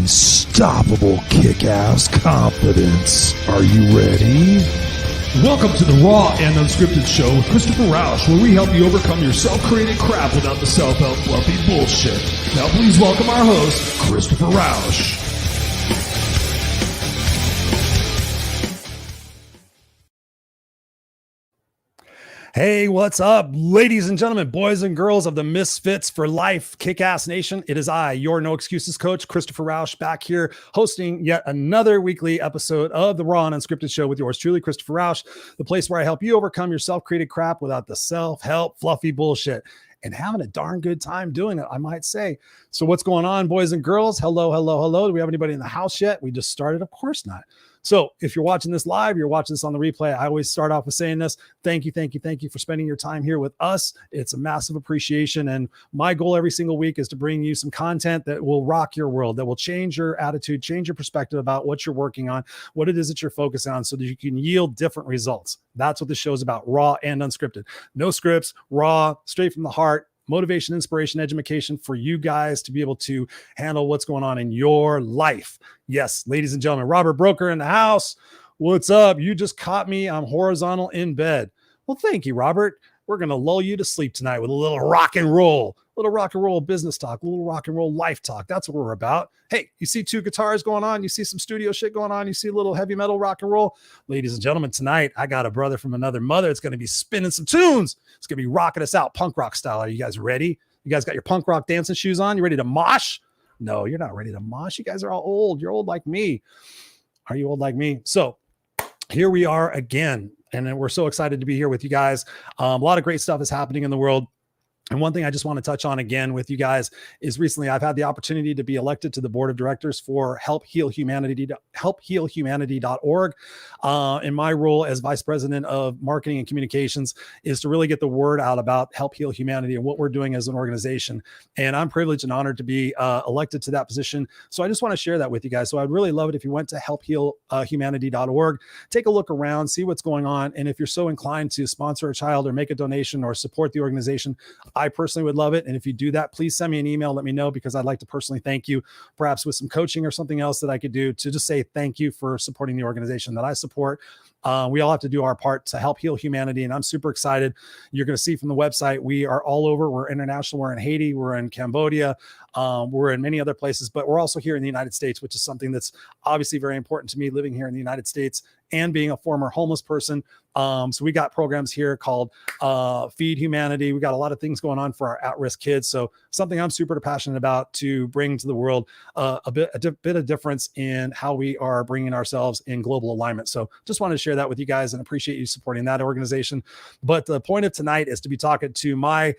unstoppable kick-ass confidence. Are you ready? Welcome to the Raw and Unscripted show with Christopher Rausch, where we help you overcome your self-created crap without the self-help fluffy bullshit. Now please welcome our host, Christopher Rausch. Hey, what's up, ladies and gentlemen, boys and girls of the Misfits for Life Kick-Ass Nation? It is I, your No Excuses coach, Christopher Rausch, back here hosting yet another weekly episode of the Raw and Unscripted show with yours truly, Christopher Rausch, the place where I help you overcome your self-created crap without the self-help fluffy bullshit. And having a darn good time doing it, I might say. So what's going on, boys and girls? Hello, hello, hello. Do we have anybody in the house yet? We just started? Of course not. So if you're watching this live, you're watching this on the replay, I always start off with saying this. Thank you for spending your time here with us. It's a massive appreciation. And my goal every single week is to bring you some content that will rock your world, that will change your attitude, change your perspective about what you're working on, what it is that you're focusing on, so that you can yield different results. That's what this show is about, raw and unscripted. No scripts, raw, straight from the heart. Motivation, inspiration, education for you guys to be able to handle what's going on in your life. Yes, ladies and gentlemen, Robert Broker in the house. What's up? You just caught me. I'm horizontal in bed. Well, thank you, Robert. We're going to lull you to sleep tonight with a little rock and roll business talk, a little rock and roll life talk. That's what we're about. Hey, you see two guitars going on. You see some studio shit going on. You see a little heavy metal rock and roll. Ladies and gentlemen, tonight, I got a brother from another mother. It's going to be spinning some tunes. It's going to be rocking us out punk rock style. Are you guys ready? You guys got your punk rock dancing shoes on? You ready to mosh? No, you're not ready to mosh. You guys are all old. You're old like me. Are you old like me? So here we are again. And we're so excited to be here with you guys. A lot of great stuff is happening in the world. And one thing I just want to touch on again with you guys is recently I've had the opportunity to be elected to the board of directors for helphealhumanity.org. And my role as vice president of marketing and communications is to really get the word out about Help Heal Humanity and what we're doing as an organization. And I'm privileged and honored to be elected to that position. So I just want to share that with you guys. So I'd really love it if you went to helphealhumanity.org, take a look around, see what's going on. And if you're so inclined to sponsor a child or make a donation or support the organization, I personally would love it. And if you do that, please send me an email. Let me know, because I'd like to personally thank you, perhaps with some coaching or something else that I could do to just say thank you for supporting the organization that I support. We all have to do our part to help heal humanity. And I'm super excited. You're going to see from the website, we are all over. We're international. We're in Haiti. We're in Cambodia. We're in many other places, but we're also here in the United States, which is something that's obviously very important to me, living here in the United States and being a former homeless person. So we got programs here called Feed Humanity. We got a lot of things going on for our at-risk kids. So something I'm super passionate about to bring to the world a bit of difference in how we are bringing ourselves in global alignment. So just wanted to share that with you guys and appreciate you supporting that organization. But the point of tonight is to be talking to my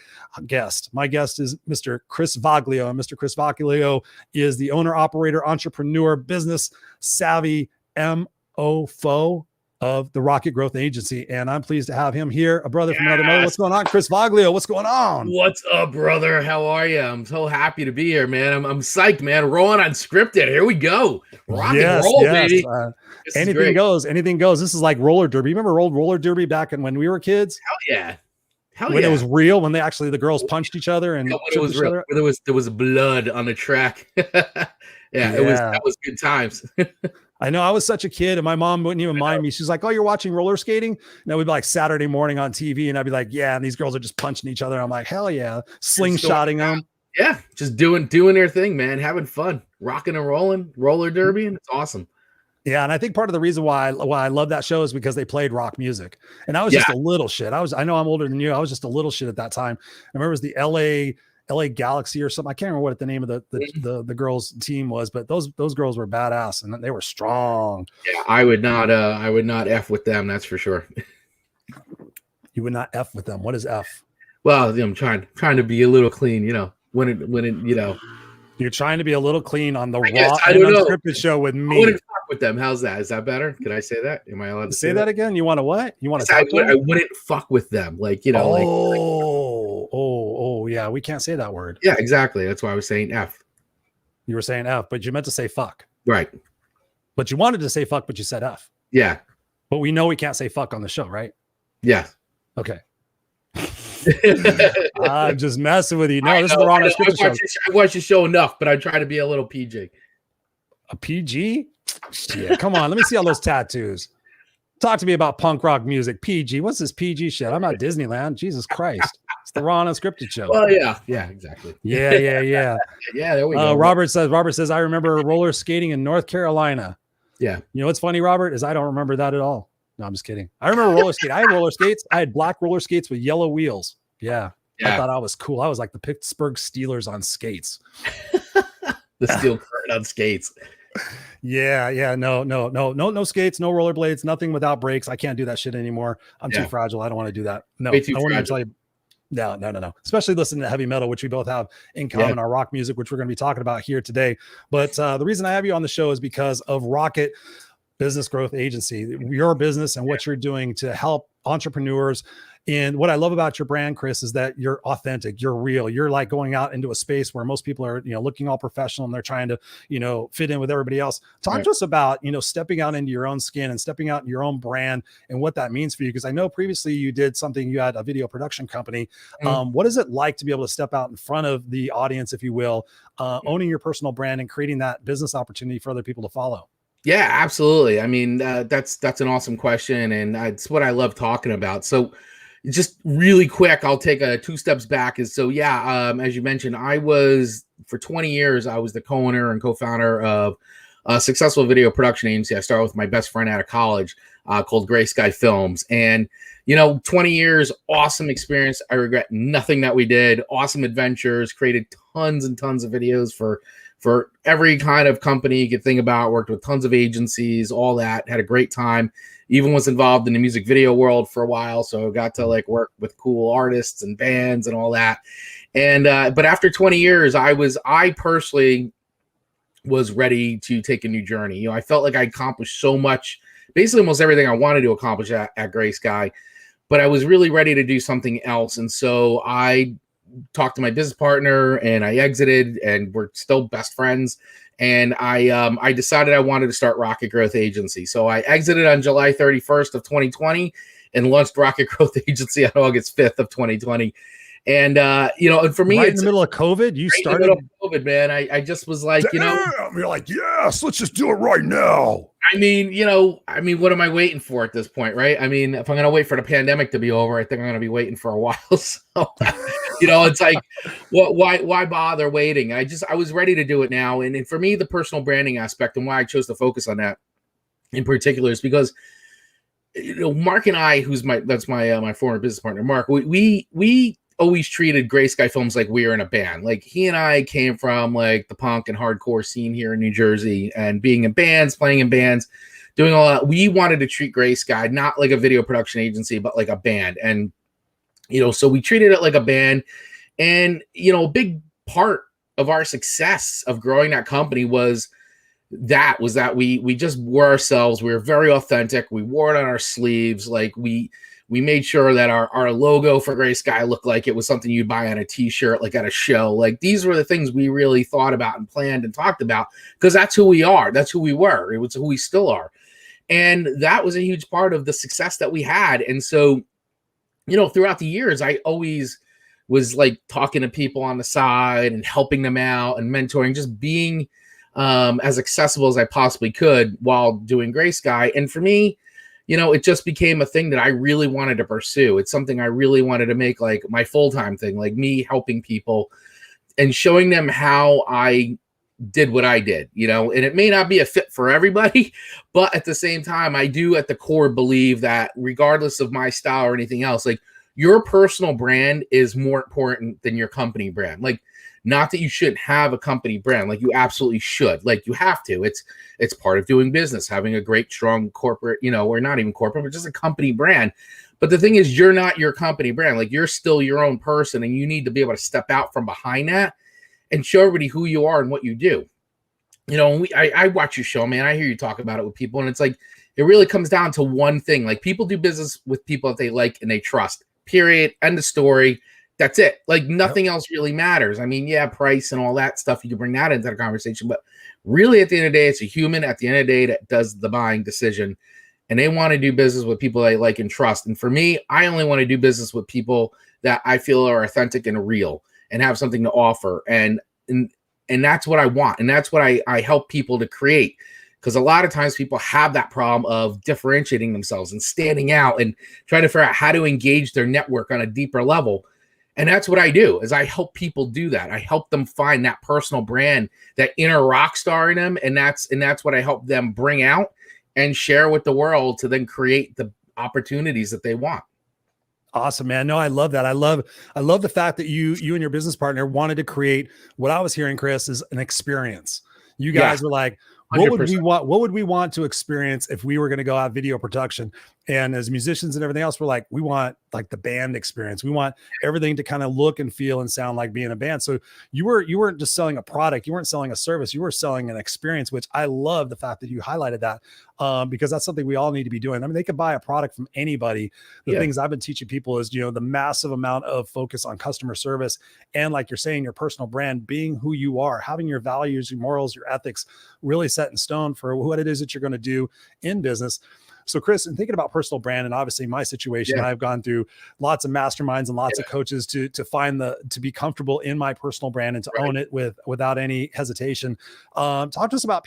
guest. My guest is Mr. Chris Vaglio. And Mr. Chris Vaglio is the owner, operator, entrepreneur, business savvy MOFO of the Rocket Growth Agency. And I'm pleased to have him here, a brother from another mother. What's going on, Chris Vaglio? What's going on? What's up, brother? How are you? I'm so happy to be here, man. I'm psyched, man. Raw and Unscripted. Here we go. Rock and roll, baby. Anything goes. Anything goes. This is like roller derby. Remember old roller derby back when we were kids? Hell yeah. When it was real, when the girls punched each other and it was real. There was blood on the track. That was good times. I know. I was such a kid, and my mom wouldn't even mind me. She's like, "Oh, you're watching roller skating?" And it would be like Saturday morning on TV, and I'd be like, "Yeah." And these girls are just punching each other. I'm like, "Hell yeah!" Slingshotting them. Yeah, just doing their thing, man. Having fun, rocking and rolling, roller derby, and it's awesome. Yeah, and I think part of the reason why I love that show is because they played rock music, and I was just a little shit. I know I'm older than you. I was just a little shit at that time. I remember it was the LA Galaxy or something. I can't remember what the name of the girls team was, but those girls were badass and they were strong. Yeah, I would not F with them. That's for sure. You would not F with them. What is F? Well, I'm trying to be a little clean, when it you're trying to be a little clean on the Raw and Unscripted show with me. I wouldn't fuck with them. How's that? Is that better? Can I say that? Am I allowed to say that again? You want to what? You want to I wouldn't fuck with them. Yeah, we can't say that word. Yeah, exactly. That's why I was saying F. You were saying F, but you meant to say fuck. Right. But you wanted to say fuck, but you said F. Yeah. But we know we can't say fuck on the show, right? Yeah. Okay. I'm just messing with you. No, this is the Raw and Unscripted show. I watch your show enough, but I try to be a little PG. A PG? Yeah, come on. Let me see all those tattoos. Talk to me about punk rock music. PG. What's this PG shit? I'm at Disneyland. Jesus Christ. It's the Raw Unscripted show. Well, yeah, exactly. Yeah. Yeah, there we go. Robert says, I remember roller skating in North Carolina. Yeah. You know what's funny, Robert, is I don't remember that at all. No, I'm just kidding. I remember roller skating. I had roller skates. I had black roller skates with yellow wheels. Yeah. I thought I was cool. I was like the Pittsburgh Steelers on skates. The steel curtain on skates. Yeah. No skates, no rollerblades, nothing without brakes. I can't do that shit anymore. I'm too fragile. I don't want to do that. No, I won't even tell you. No. Especially listening to heavy metal, which we both have in common, our rock music, which we're going to be talking about here today. But the reason I have you on the show is because of Rocket Business Growth Agency, your business and what you're doing to help entrepreneurs. And what I love about your brand, Chris, is that you're authentic, you're real. You're like going out into a space where most people are, looking all professional and they're trying to, fit in with everybody else. Talk to us about, stepping out into your own skin and stepping out in your own brand and what that means for you. Because I know previously you did something, you had a video production company. What is it like to be able to step out in front of the audience, if you will, owning your personal brand and creating that business opportunity for other people to follow? Yeah, absolutely. I mean, that's an awesome question. And it's what I love talking about. So just really quick, I'll take 2 steps back. As you mentioned, for 20 years, I was the co-owner and co-founder of a successful video production agency. I started with my best friend out of college called Gray Sky Films. And, 20 years, awesome experience. I regret nothing that we did. Awesome adventures, created tons and tons of videos for every kind of company you could think about, worked with tons of agencies, all that, had a great time. Even was involved in the music video world for a while. So I got to work with cool artists and bands and all that. And, but after 20 years, I personally was ready to take a new journey. I felt like I accomplished so much, basically almost everything I wanted to accomplish at Gray Sky, but I was really ready to do something else. And so I talked to my business partner and I exited, and we're still best friends. And I decided I wanted to start Rocket Growth Agency. So I exited on July 31st of 2020 and launched Rocket Growth Agency on August 5th of 2020. And, and for me, right in the middle of COVID, you started in the middle of COVID, man. I just was like, you're like, yes, let's just do it right now. I mean, what am I waiting for at this point, right? I mean, if I'm going to wait for the pandemic to be over, I think I'm going to be waiting for a while. So, it's like, why bother waiting? I was ready to do it now. And for me, the personal branding aspect and why I chose to focus on that in particular is because, Mark and I, that's my former business partner, Mark, we always treated Gray Sky Films like we were in a band. Like he and I came from the punk and hardcore scene here in New Jersey, and being in bands, playing in bands, doing all that. We wanted to treat Gray Sky not like a video production agency, but like a band. And, so we treated it like a band. And, a big part of our success of growing that company was that we just were ourselves. We were very authentic. We wore it on our sleeves. We made sure that our logo for Gray Sky looked like it was something you'd buy on a t-shirt, at a show. These were the things we really thought about and planned and talked about, because that's who we are. That's who we were. It was who we still are. And that was a huge part of the success that we had. And so, throughout the years, I always was talking to people on the side and helping them out and mentoring, just being as accessible as I possibly could while doing Gray Sky. And for me, it just became a thing that I really wanted to pursue. It's something I really wanted to make my full-time thing, me helping people and showing them how I did what I did, and it may not be a fit for everybody, but at the same time, I do at the core believe that regardless of my style or anything else, your personal brand is more important than your company brand. Not that you shouldn't have a company brand, you absolutely should. You have to. It's part of doing business, having a great, strong corporate, or not even corporate, but just a company brand. But the thing is, you're not your company brand. You're still your own person, and you need to be able to step out from behind that and show everybody who you are and what you do. I watch your show, man. I hear you talk about it with people, and it's it really comes down to one thing. People do business with people that they like and they trust. Period. End of story. That's it. Nothing else really matters. I mean, yeah, price and all that stuff, you can bring that into the conversation, but really at the end of the day, it's a human at the end of the day that does the buying decision, and they want to do business with people they like and trust. And for me, I only want to do business with people that I feel are authentic and real and have something to offer. And And that's what I want. And that's what I help people to create. Because a lot of times people have that problem of differentiating themselves and standing out and trying to figure out how to engage their network on a deeper level. And that's what I do, is I help people do that. I help them find that personal brand, that inner rock star in them. And that's what I help them bring out and share with the world to then create the opportunities that they want. Awesome, man. No, I love that. I love the fact that you and your business partner wanted to create what I was hearing, Chris, is an experience. You guys were like, what would we want to experience if we were going to go out video production? And as musicians and everything else, we're like, we want like the band experience. We want everything to kind of look and feel and sound like being a band. So you weren't just selling a product. You weren't selling a service. You were selling an experience, which I love the fact that you highlighted that, because that's something we all need to be doing. I mean, they could buy a product from anybody. The things I've been teaching people is, the massive amount of focus on customer service. And like you're saying, your personal brand, being who you are, having your values, your morals, your ethics really set in stone for what it is that you're going to do in business. So Chris, and thinking about personal brand, and obviously my situation, I've gone through lots of masterminds and lots of coaches to be comfortable in my personal brand and to own it without any hesitation. Talk to us about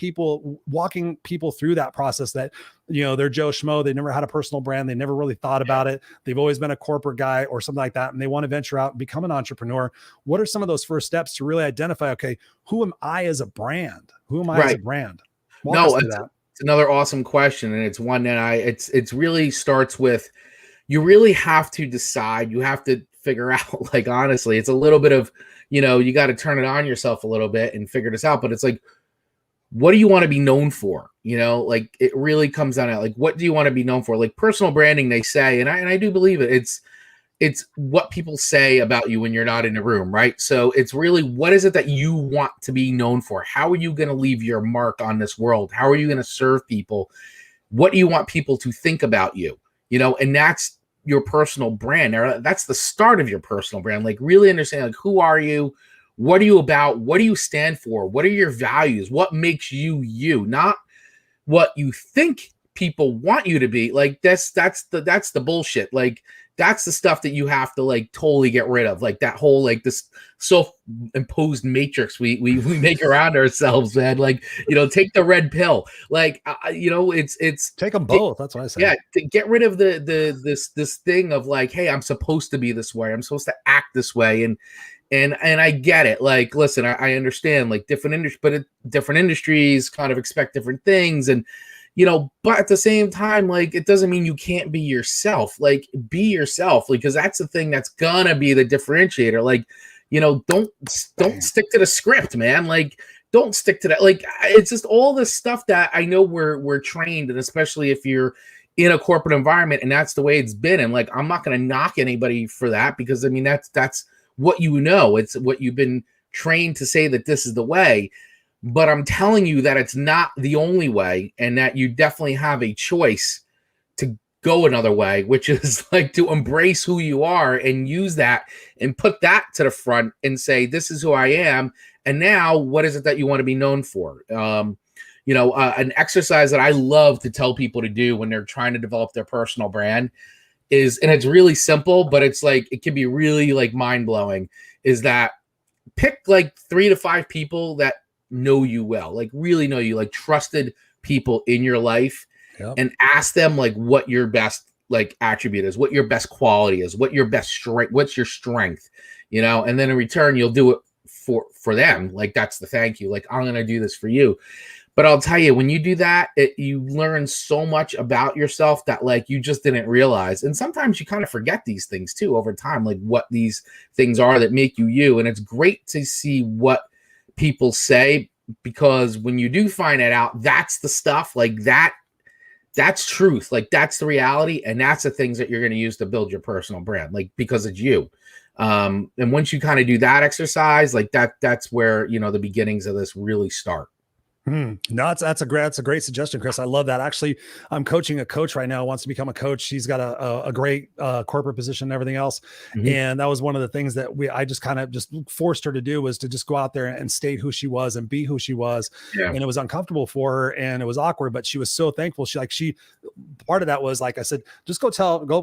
walking people through that process that, they're Joe Schmo. They never had a personal brand. They never really thought about it. They've always been a corporate guy or something like that. And they want to venture out and become an entrepreneur. What are some of those first steps to really identify, okay, who am I as a brand? Who am I as a brand? Walk us through that. Another awesome question, and it's one that it's really starts with, you really have to decide, you have to figure out, like, honestly, it's a little bit of, you got to turn it on yourself a little bit and figure this out. But it's like, what do you want to be known for? Like, it really comes down to, like, what do you want to be known for? Like, personal branding, they say, and I do believe it. It's what people say about you when you're not in the room, right? So it's really, what is it that you want to be known for? How are you going to leave your mark on this world? How are you going to serve people? What do you want people to think about you? And that's your personal brand. That's the start of your personal brand. Like, really understand, like, who are you? What are you about? What do you stand for? What are your values? What makes you you? Not what you think people want you to be. Like, that's the bullshit. Like, that's the stuff that you have to, like, totally get rid of. Like, that whole, like, this self-imposed matrix we make around ourselves, man. Like, take the red pill. Like, it's take them both. That's what I say. Yeah, to get rid of this thing of, like, hey, I'm supposed to be this way. I'm supposed to act this way. And I get it. Like, listen, I understand, like, different industries kind of expect different things, and but at the same time, like, it doesn't mean you can't be yourself. Like, be yourself, because that's the thing that's gonna be the differentiator. Like, don't stick to the script, man. Like, don't stick to that. Like, it's just all this stuff that I know we're trained, and especially if you're in a corporate environment and that's the way it's been. And, like, I'm not gonna knock anybody for that, because I mean, that's what it's what you've been trained to say, that this is the way. But I'm telling you that it's not the only way, and that you definitely have a choice to go another way, which is, like, to embrace who you are and use that and put that to the front and say, this is who I am. And now, what is it that you want to be known for? An exercise that I love to tell people to do when they're trying to develop their personal brand is, and it's really simple, but it's like, it can be really, like, mind blowing, is that pick, like, 3 to 5 people that know you well, like, really know you, like, trusted people in your life, and ask them, like, what your best, like, attribute is, what your best quality is, what your best strength, what's your strength, and then in return, you'll do it for them. Like, that's the thank you. Like, I'm going to do this for you. But I'll tell you, when you do that, you learn so much about yourself that, like, you just didn't realize. And sometimes you kind of forget these things too over time, like, what these things are that make you you. And it's great to see what people say, because when you do find it out, that's the stuff, like, that's truth. Like, that's the reality. And that's the things that you're going to use to build your personal brand, like, because it's you. And once you kind of do that exercise, like, that's where, the beginnings of this really start. No, that's a great suggestion, Chris. I love that. Actually, I'm coaching a coach right now who wants to become a coach. She's got a great corporate position and everything else. Mhm. And that was one of the things that I just kind of just forced her to do, was to just go out there and state who she was and be who she was. Yeah. And it was uncomfortable for her and it was awkward, but she was so thankful. She part of that was like, I said, just go,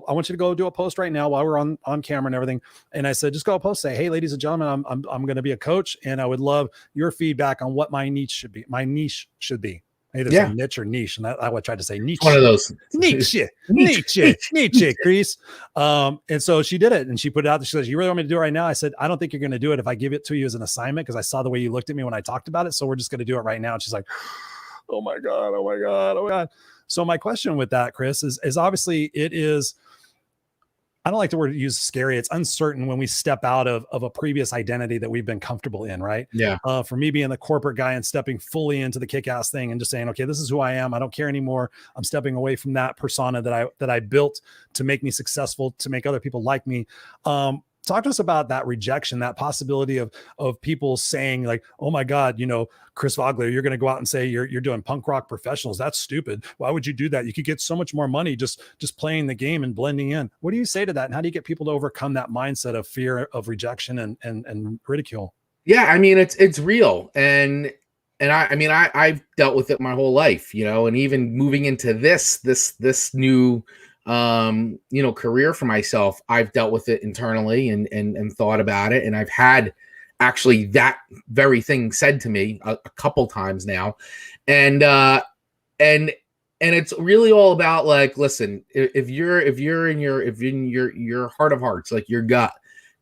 I want you to go do a post right now while we're on camera and everything. And I said, just go post, say, hey, ladies and gentlemen, I'm going to be a coach and I would love your feedback on what my niche should be. My niche should be either say niche or niche. And I would try to say niche. One of those. Niche, Chris. And so she did it and she put it out there. She says, you really want me to do it right now? I said, I don't think you're going to do it if I give it to you as an assignment, because I saw the way you looked at me when I talked about it. So we're just going to do it right now. And she's like, oh my God. So my question with that, Chris, is obviously it is, I don't like the word use scary. It's uncertain when we step out of a previous identity that we've been comfortable in, right? Yeah. For me, being the corporate guy and stepping fully into the Kickass thing and just saying, okay, this is who I am. I don't care anymore. I'm stepping away from that persona that I built to make me successful, to make other people like me. Talk to us about that rejection, that possibility of people saying like, oh my God, Chris Vaglio, you're going to go out and say you're doing punk rock professionals. That's stupid. Why would you do that? You could get so much more money just playing the game and blending in. What do you say to that? And how do you get people to overcome that mindset of fear of rejection and ridicule? Yeah. I mean, it's real. And I've dealt with it my whole life, and even moving into this new, career for myself, I've dealt with it internally and thought about it. And I've had actually that very thing said to me a couple times now. And it's really all about like, listen, if you're in your heart of hearts, like your gut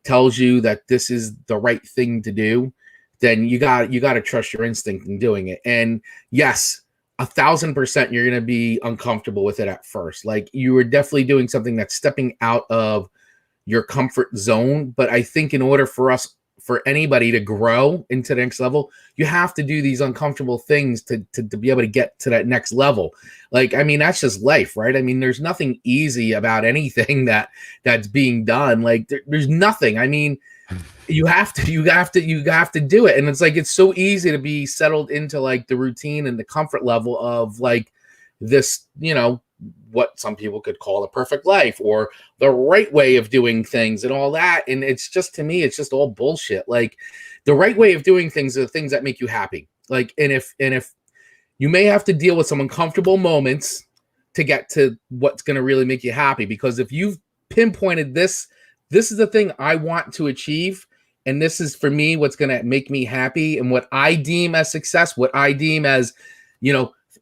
tells you that this is the right thing to do, then you got to trust your instinct in doing it. And yes, 1,000% you're going to be uncomfortable with it at first. Like you are definitely doing something that's stepping out of your comfort zone. But I think in order for anybody to grow into the next level, you have to do these uncomfortable things to be able to get to that next level. Like, I mean, that's just life, right? I mean, there's nothing easy about anything that's being done. Like there's nothing. I mean, you have to do it. And it's like, it's so easy to be settled into like the routine and the comfort level of like this, what some people could call the perfect life or the right way of doing things and all that. And it's just, to me, it's just all bullshit. Like the right way of doing things are the things that make you happy. Like, and if you may have to deal with some uncomfortable moments to get to what's going to really make you happy, because if you've pinpointed this is the thing I want to achieve, and this is for me what's going to make me happy, and what I deem as success, what I deem as,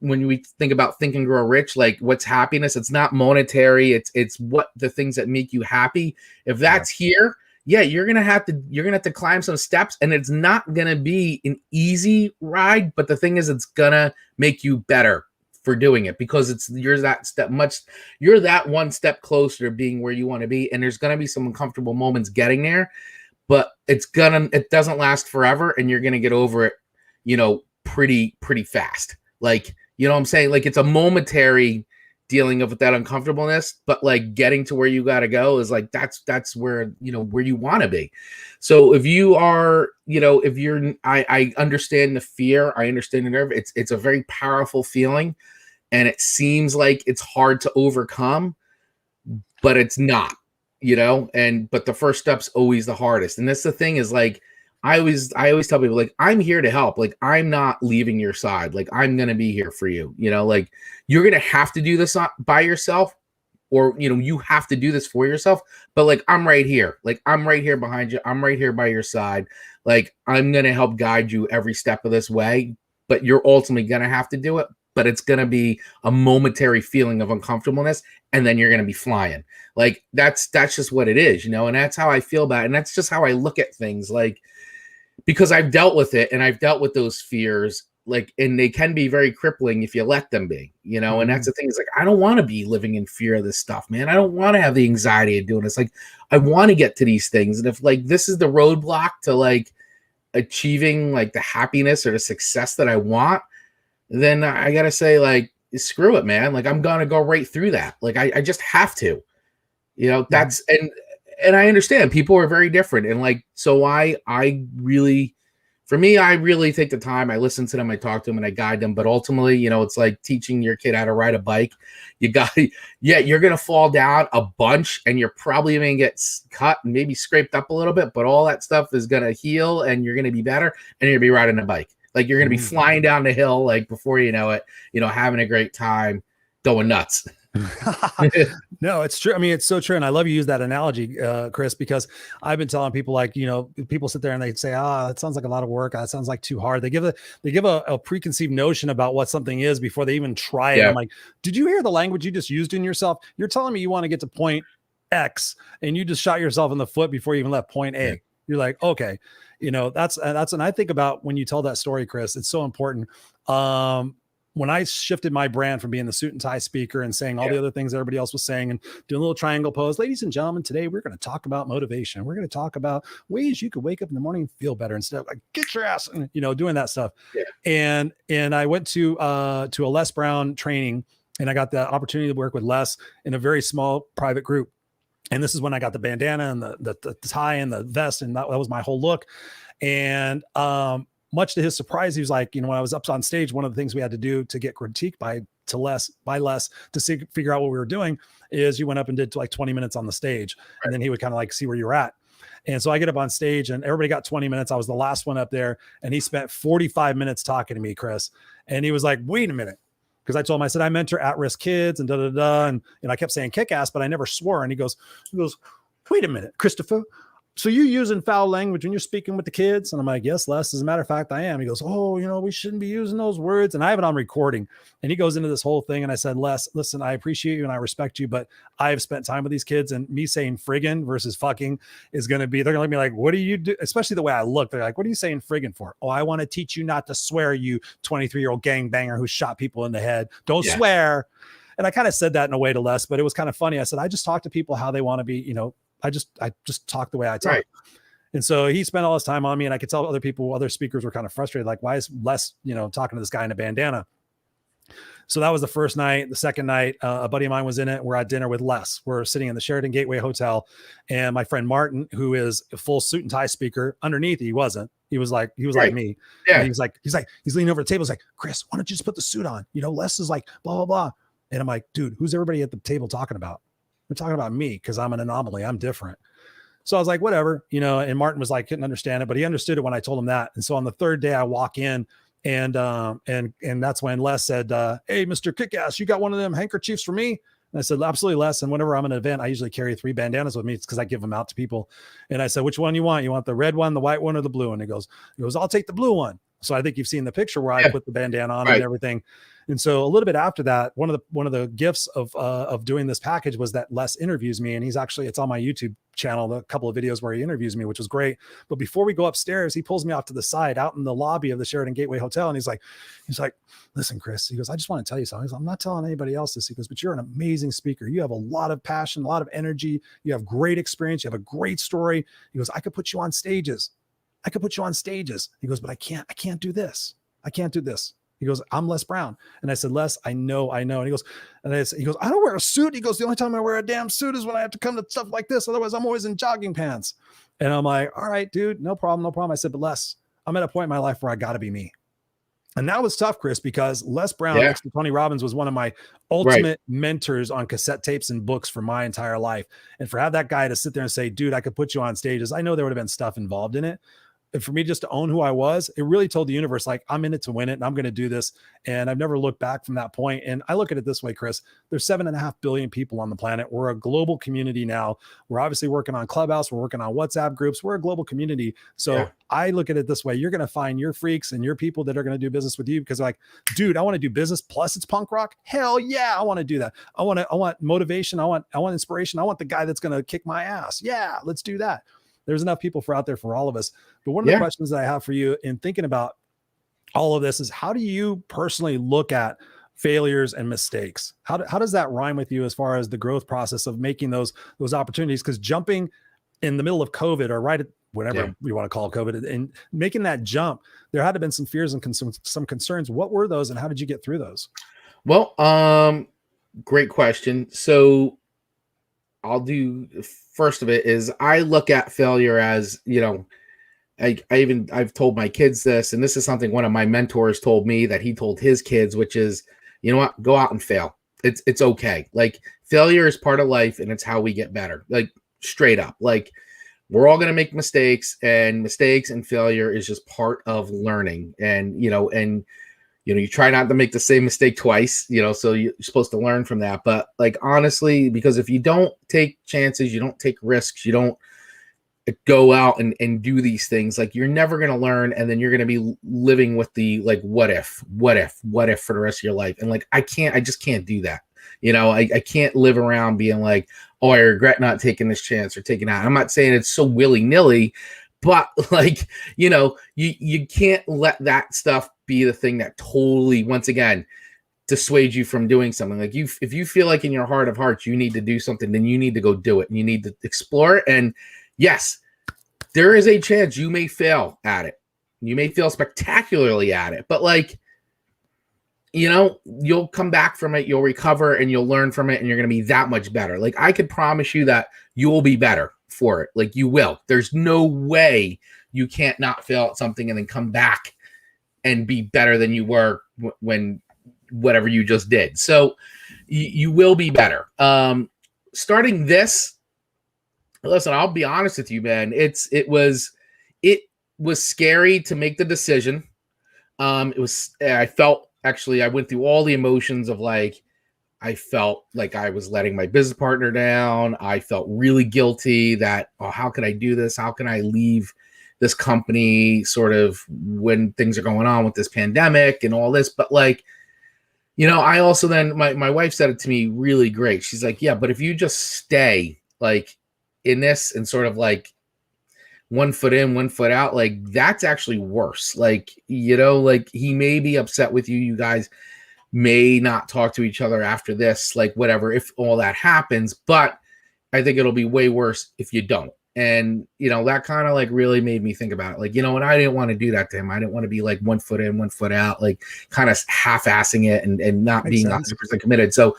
when we think about Think and Grow Rich, like what's happiness, it's not monetary, it's what the things that make you happy. If that's here, you're gonna have to climb some steps, and it's not gonna be an easy ride, but the thing is, it's gonna make you better for doing it, because you're that one step closer to being where you want to be. And there's gonna be some uncomfortable moments getting there, but it doesn't last forever, and you're gonna get over it, pretty fast. Like, you know what I'm saying? Like it's a momentary dealing with that uncomfortableness, but like getting to where you got to go is like, that's where, where you want to be. So if you are, I understand the fear. I understand the nerve. It's a very powerful feeling, and it seems like it's hard to overcome, but it's not, but the first step's always the hardest. And that's the thing is like, I always tell people, like, I'm here to help. Like, I'm not leaving your side. Like, I'm going to be here for you. Like you're going to have to do this by yourself, or, you have to do this for yourself. But like, I'm right here. Like, I'm right here behind you. I'm right here by your side. Like, I'm going to help guide you every step of this way, but you're ultimately going to have to do it. But it's going to be a momentary feeling of uncomfortableness, and then you're going to be flying. Like, that's just what it is, and that's how I feel about it. And that's just how I look at things. Like, because I've dealt with it, and I've dealt with those fears, like, and they can be very crippling if you let them be, and that's the thing is like, I don't want to be living in fear of this stuff, man. I don't want to have the anxiety of doing this. Like, I want to get to these things. And if like, this is the roadblock to like achieving like the happiness or the success that I want, then I got to say like, screw it, man. Like, I'm going to go right through that. Like, I just have to, that's, and I understand people are very different. And like, so I really For me, I really take the time. I listen to them, I talk to them, and I guide them. But ultimately, it's like teaching your kid how to ride a bike. You're going to fall down a bunch and you're probably going to get cut and maybe scraped up a little bit, but all that stuff is going to heal and you're going to be better and you're going to be riding a bike. Like you're going to be flying down the hill, like before you know it, having a great time, going nuts. No, it's true. I mean, it's so true. And I love you use that analogy, Chris, because I've been telling people like, people sit there and they say, that sounds like a lot of work. That sounds like too hard. They give a preconceived notion about what something is before they even try it. I'm like, did you hear the language you just used in yourself? You're telling me you want to get to point X and you just shot yourself in the foot before you even left point A. You're like, okay, that's, and I think about when you tell that story, Chris, it's so important. When I shifted my brand from being the suit and tie speaker and saying all the other things everybody else was saying and doing a little triangle pose, ladies and gentlemen, today we're going to talk about motivation. We're going to talk about ways you could wake up in the morning and feel better instead of like, get your ass, and, doing that stuff. And I went to a Les Brown training and I got the opportunity to work with Les in a very small private group. And this is when I got the bandana and the tie and the vest. And that was my whole look. And, much to his surprise, he was like, when I was up on stage, one of the things we had to do to get critiqued by Les to figure out what we were doing is you went up and did like 20 minutes on the stage. And then he would kind of like see where you were at. And so I get up on stage and everybody got 20 minutes. I was the last one up there and he spent 45 minutes talking to me, Chris. And he was like, wait a minute. Because I told him, I said, I mentor at-risk kids and and I kept saying Kickass, but I never swore. And he goes, wait a minute, Christopher. So you're using foul language when you're speaking with the kids? And I'm like, yes, Les, as a matter of fact, I am. He goes, we shouldn't be using those words. And I have it on recording. And he goes into this whole thing. And I said, Les, listen, I appreciate you and I respect you, but I've spent time with these kids and me saying friggin' versus fucking is going to be, they're going to be like, what do you do? Especially the way I look. They're like, what are you saying friggin' for? Oh, I want to teach you not to swear, you 23-year-old gangbanger who shot people in the head. Don't swear. And I kind of said that in a way to Les, but it was kind of funny. I said, I just talk to people how they want to be, I just talk the way I talk. Right. And so he spent all his time on me and I could tell other speakers were kind of frustrated. Like, why is Les, talking to this guy in a bandana? So that was the first night. The second night, a buddy of mine was in it. We're at dinner with Les. We're sitting in the Sheraton Gateway Hotel. And my friend Martin, who is a full suit and tie speaker, underneath, he wasn't. He was like me. Yeah. And he's leaning over the table. He's like, Chris, why don't you just put the suit on? Les is like, blah, blah, blah. And I'm like, dude, who's everybody at the table talking about? They're talking about me because I'm an anomaly. I'm different. So I was like, whatever, and Martin was like, couldn't understand it, but he understood it when I told him that. And so on the third day I walk in and that's when Les said, hey, Mr. Kickass, you got one of them handkerchiefs for me? And I said, absolutely, Les. And whenever I'm at an event, I usually carry 3 bandanas with me. It's because I give them out to people. And I said, which one you want? You want the red one, the white one, or the blue one? He goes, I'll take the blue one. So I think you've seen the picture where I put the bandana on and everything. And so a little bit after that, one of the gifts of doing this package was that Les interviews me, and it's on my YouTube channel, a couple of videos where he interviews me, which was great. But before we go upstairs, he pulls me off to the side out in the lobby of the Sheraton Gateway Hotel. And he's like, listen, Chris, he goes, I just want to tell you something. I'm not telling anybody else this. He goes, but you're an amazing speaker. You have a lot of passion, a lot of energy. You have great experience. You have a great story. He goes, I could put you on stages. He goes, but I can't do this. I can't do this. He goes, I'm Les Brown. And I said, Les, I know. And he goes, I don't wear a suit. He goes, the only time I wear a damn suit is when I have to come to stuff like this. Otherwise, I'm always in jogging pants. And I'm like, all right, dude, no problem. I said, but Les, I'm at a point in my life where I got to be me. And that was tough, Chris, because Les Brown, next to Tony Robbins, was one of my ultimate mentors on cassette tapes and books for my entire life. And for that guy to sit there and say, dude, I could put you on stages. I know there would have been stuff involved in it. And for me just to own who I was, it really told the universe, like, I'm in it to win it and I'm going to do this. And I've never looked back from that point. And I look at it this way, Chris, there's 7.5 billion people on the planet. We're a global community now. We're obviously working on Clubhouse. We're working on WhatsApp groups. We're a global community. So I look at it this way. You're going to find your freaks and your people that are going to do business with you because like, dude, I want to do business. Plus it's punk rock. Hell yeah. I want to do that. I want motivation. I want inspiration. I want the guy that's going to kick my ass. Yeah, let's do that. There's enough people out there for all of us. But one of the questions that I have for you in thinking about all of this is, how do you personally look at failures and mistakes? How does that rhyme with you as far as the growth process of making those opportunities? Because jumping in the middle of COVID, or right at whatever you want to call COVID, and making that jump, there had to have been some fears and some concerns. What were those and how did you get through those? Well, great question. So I'll do first of it is I look at failure as, I've told my kids this, and this is something one of my mentors told me that he told his kids, which is, you know what, go out and fail. It's okay. Like, failure is part of life, and it's how we get better. Like, straight up, like, we're all going to make mistakes, and failure is just part of learning. And you try not to make the same mistake twice, so you're supposed to learn from that. But like, honestly, because if you don't take chances, you don't take risks, you don't go out and do these things, like, you're never going to learn. And then you're going to be living with the, like, what if for the rest of your life. And like, I just can't do that. I can't live around being like, oh, I regret not taking this chance or taking out. I'm not saying it's so willy-nilly, but like, you can't let that stuff be the thing that totally, once again, dissuade you from doing something. Like, if you feel like in your heart of hearts you need to do something, then you need to go do it, and you need to explore it. And yes, there is a chance you may fail at it. You may fail spectacularly at it, but like, you'll come back from it, you'll recover, and you'll learn from it, and you're going to be that much better. Like, I could promise you that you will be better for it. Like, you will. There's no way you can't not fail at something and then come back and be better than you were when whatever you just did. So you will be better. Starting this, listen, I'll be honest with you, man. It was scary to make the decision. I felt, actually, I went through all the emotions of, like, I felt like I was letting my business partner down. I felt really guilty that, oh, how could I do this? How can I leave this company sort of when things are going on with this pandemic and all this? But like, I also then, my wife said it to me really great. She's like, yeah, but if you just stay like in this and sort of like 1 foot in, 1 foot out, like, that's actually worse. Like, like, he may be upset with you. You guys may not talk to each other after this, like, whatever, if all that happens, but I think it'll be way worse if you don't. And, that kind of like really made me think about it. Like, and I didn't want to do that to him. I didn't want to be like 1 foot in, 1 foot out, like kind of half-assing it and not being 100% committed. So,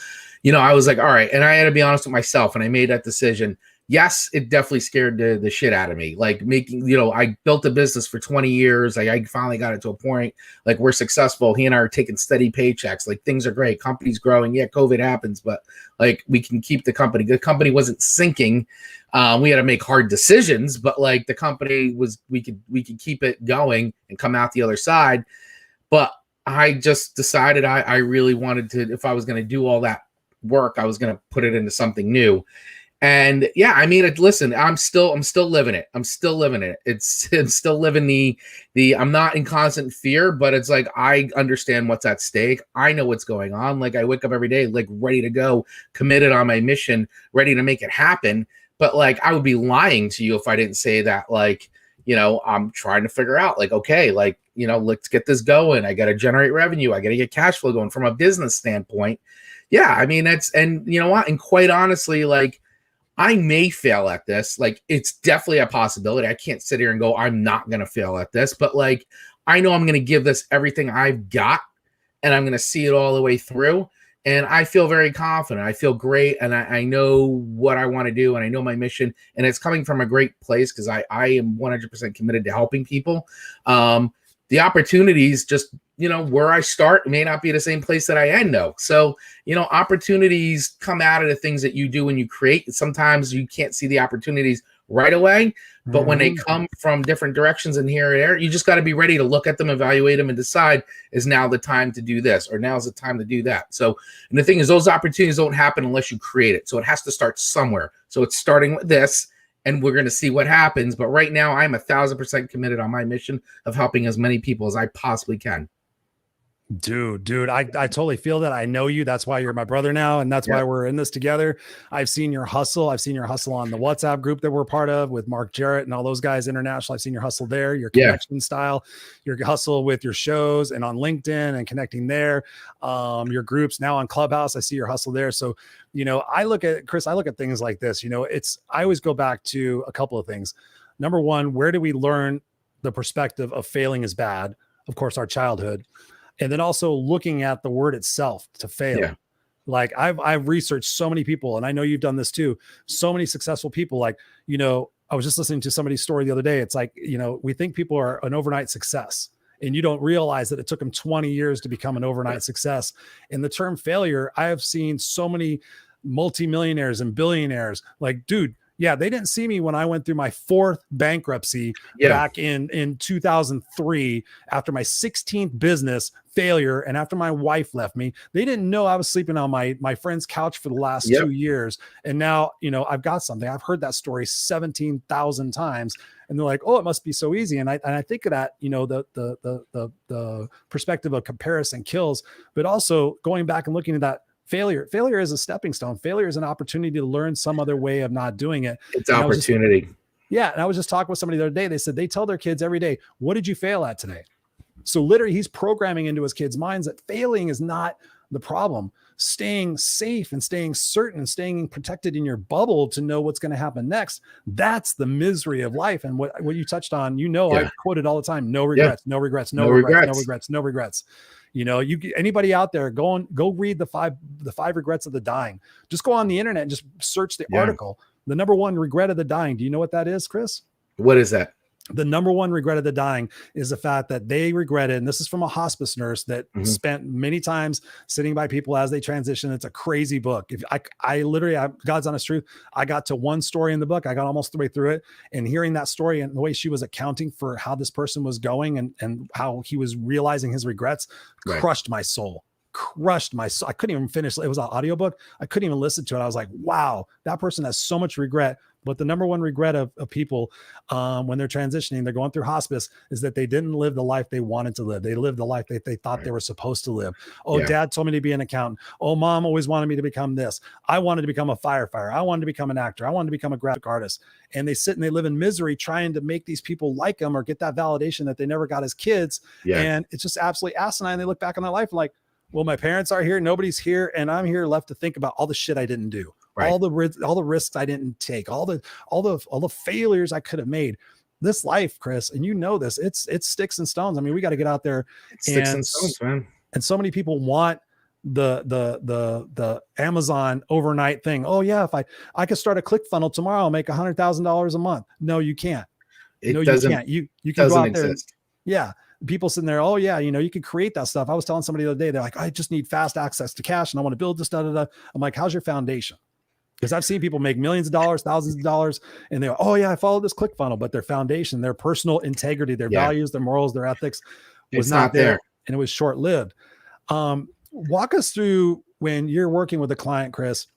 I was like, all right. And I had to be honest with myself, and I made that decision. Yes, it definitely scared the shit out of me. Like, making, I built a business for 20 years. Like, I finally got it to a point, like, we're successful. He and I are taking steady paychecks. Like, things are great. Company's growing. Yeah, COVID happens, but like, we can keep the company. The company wasn't sinking. We had to make hard decisions, but like, the company was, we could keep it going and come out the other side. But I just decided I really wanted to, if I was going to do all that work, I was going to put it into something new. And yeah, I mean, listen, I'm still living it. I'm still living it. It's still living the, I'm not in constant fear, but it's like, I understand what's at stake. I know what's going on. Like, I wake up every day, like, ready to go, committed on my mission, ready to make it happen. But like, I would be lying to you if I didn't say that, like, I'm trying to figure out, like, okay, like, let's get this going. I got to generate revenue. I got to get cash flow going from a business standpoint. Yeah. I mean, and you know what? And quite honestly, like, I may fail at this. Like, it's definitely a possibility. I can't sit here and go, I'm not going to fail at this, but like, I know I'm going to give this everything I've got, and I'm going to see it all the way through. And I feel very confident. I feel great. And I know what I want to do, and I know my mission, and it's coming from a great place, because I am 100% committed to helping people. The opportunities just, where I start may not be the same place that I end though. So, opportunities come out of the things that you do when you create. Sometimes you can't see the opportunities right away, but when they come from different directions and here and there, you just got to be ready to look at them, evaluate them, and decide, is now the time to do this, or now's the time to do that. So, and the thing is, those opportunities don't happen unless you create it. So it has to start somewhere. So it's starting with this, and we're going to see what happens. But right now, I'm 1,000% committed on my mission of helping as many people as I possibly can. Dude, I totally feel that. I know you. That's why you're my brother now, and that's why we're in this together. I've seen your hustle. I've seen your hustle on the WhatsApp group that we're part of with Mark Jarrett and all those guys international. I've seen your hustle there, your connection style, your hustle with your shows and on LinkedIn and connecting there. Your groups now on Clubhouse. I see your hustle there. So, I look at things like this. I always go back to a couple of things. Number one, where do we learn the perspective of failing is bad? Of course, our childhood. And then also looking at the word itself, to fail. Yeah. Like, I've researched so many people, and I know you've done this too. So many successful people, like, I was just listening to somebody's story the other day. It's like, we think people are an overnight success, and you don't realize that it took them 20 years to become an overnight success. In the term failure, I have seen so many multimillionaires and billionaires like, dude, yeah, they didn't see me when I went through my 4th bankruptcy back in 2003 after my 16th business failure and after my wife left me. They didn't know I was sleeping on my friend's couch for the last 2 years. And now, I've got something. I've heard that story 17,000 times. And they're like, oh, it must be so easy. And I think of that, the perspective of comparison kills, but also going back and looking at that, failure is a stepping stone. Failure is an opportunity to learn some other way of not doing it. It's opportunity. And I was just talking with somebody the other day. They said they tell their kids every day, what did you fail at today? So literally he's programming into his kids' minds that failing is not the problem. Staying safe and staying certain and staying protected in your bubble to know what's going to happen next. That's the misery of life. And what you touched on, I quote it all the time. No regrets, no regrets, no regrets, no regrets, no regrets. Anybody out there, go read the five regrets of the dying. Just go on the internet and just search the article. The number one regret of the dying. Do you know what that is, Chris? What is that? The number one regret of the dying is the fact that they regretted, and this is from a hospice nurse that spent many times sitting by people as they transition. It's a crazy book. If I literally, God's honest truth, I got to one story in the book. I got almost the way through it, and hearing that story and the way she was accounting for how this person was going and how he was realizing his regrets crushed my soul. I couldn't even finish. It was an audiobook. I couldn't even listen to it. I was like, wow, that person has so much regret. But the number one regret of people when they're transitioning, they're going through hospice, is that they didn't live the life they wanted to live. They lived the life that they thought they were supposed to live. Oh, dad told me to be an accountant. Oh, mom always wanted me to become this. I wanted to become a firefighter. I wanted to become an actor. I wanted to become a graphic artist. And they sit and they live in misery trying to make these people like them or get that validation that they never got as kids. And it's just absolutely asinine. They look back on their life and like, well, my parents are here, nobody's here, and I'm here left to think about all the shit I didn't do, all the risks I didn't take, all the failures I could have made. This life, Chris, and you know this, it's sticks and stones. I mean, we got to get out there. Sticks and stones, man. And so many people want the Amazon overnight thing. Oh yeah, if I could start a click funnel tomorrow, I'll make $100,000 a month. No, you can't. You can't. You can go out there. Yeah. People sitting there, oh yeah, you can create that stuff. I was telling somebody the other day, they're like, I just need fast access to cash and I want to build this, da, da, da. I'm like, how's your foundation? Because I've seen people make millions of dollars, thousands of dollars, and they're, oh yeah, I followed this click funnel, but their foundation, their personal integrity, their values, their morals, their ethics was not there. And it was short-lived. Walk us through when you're working with a client, Chris.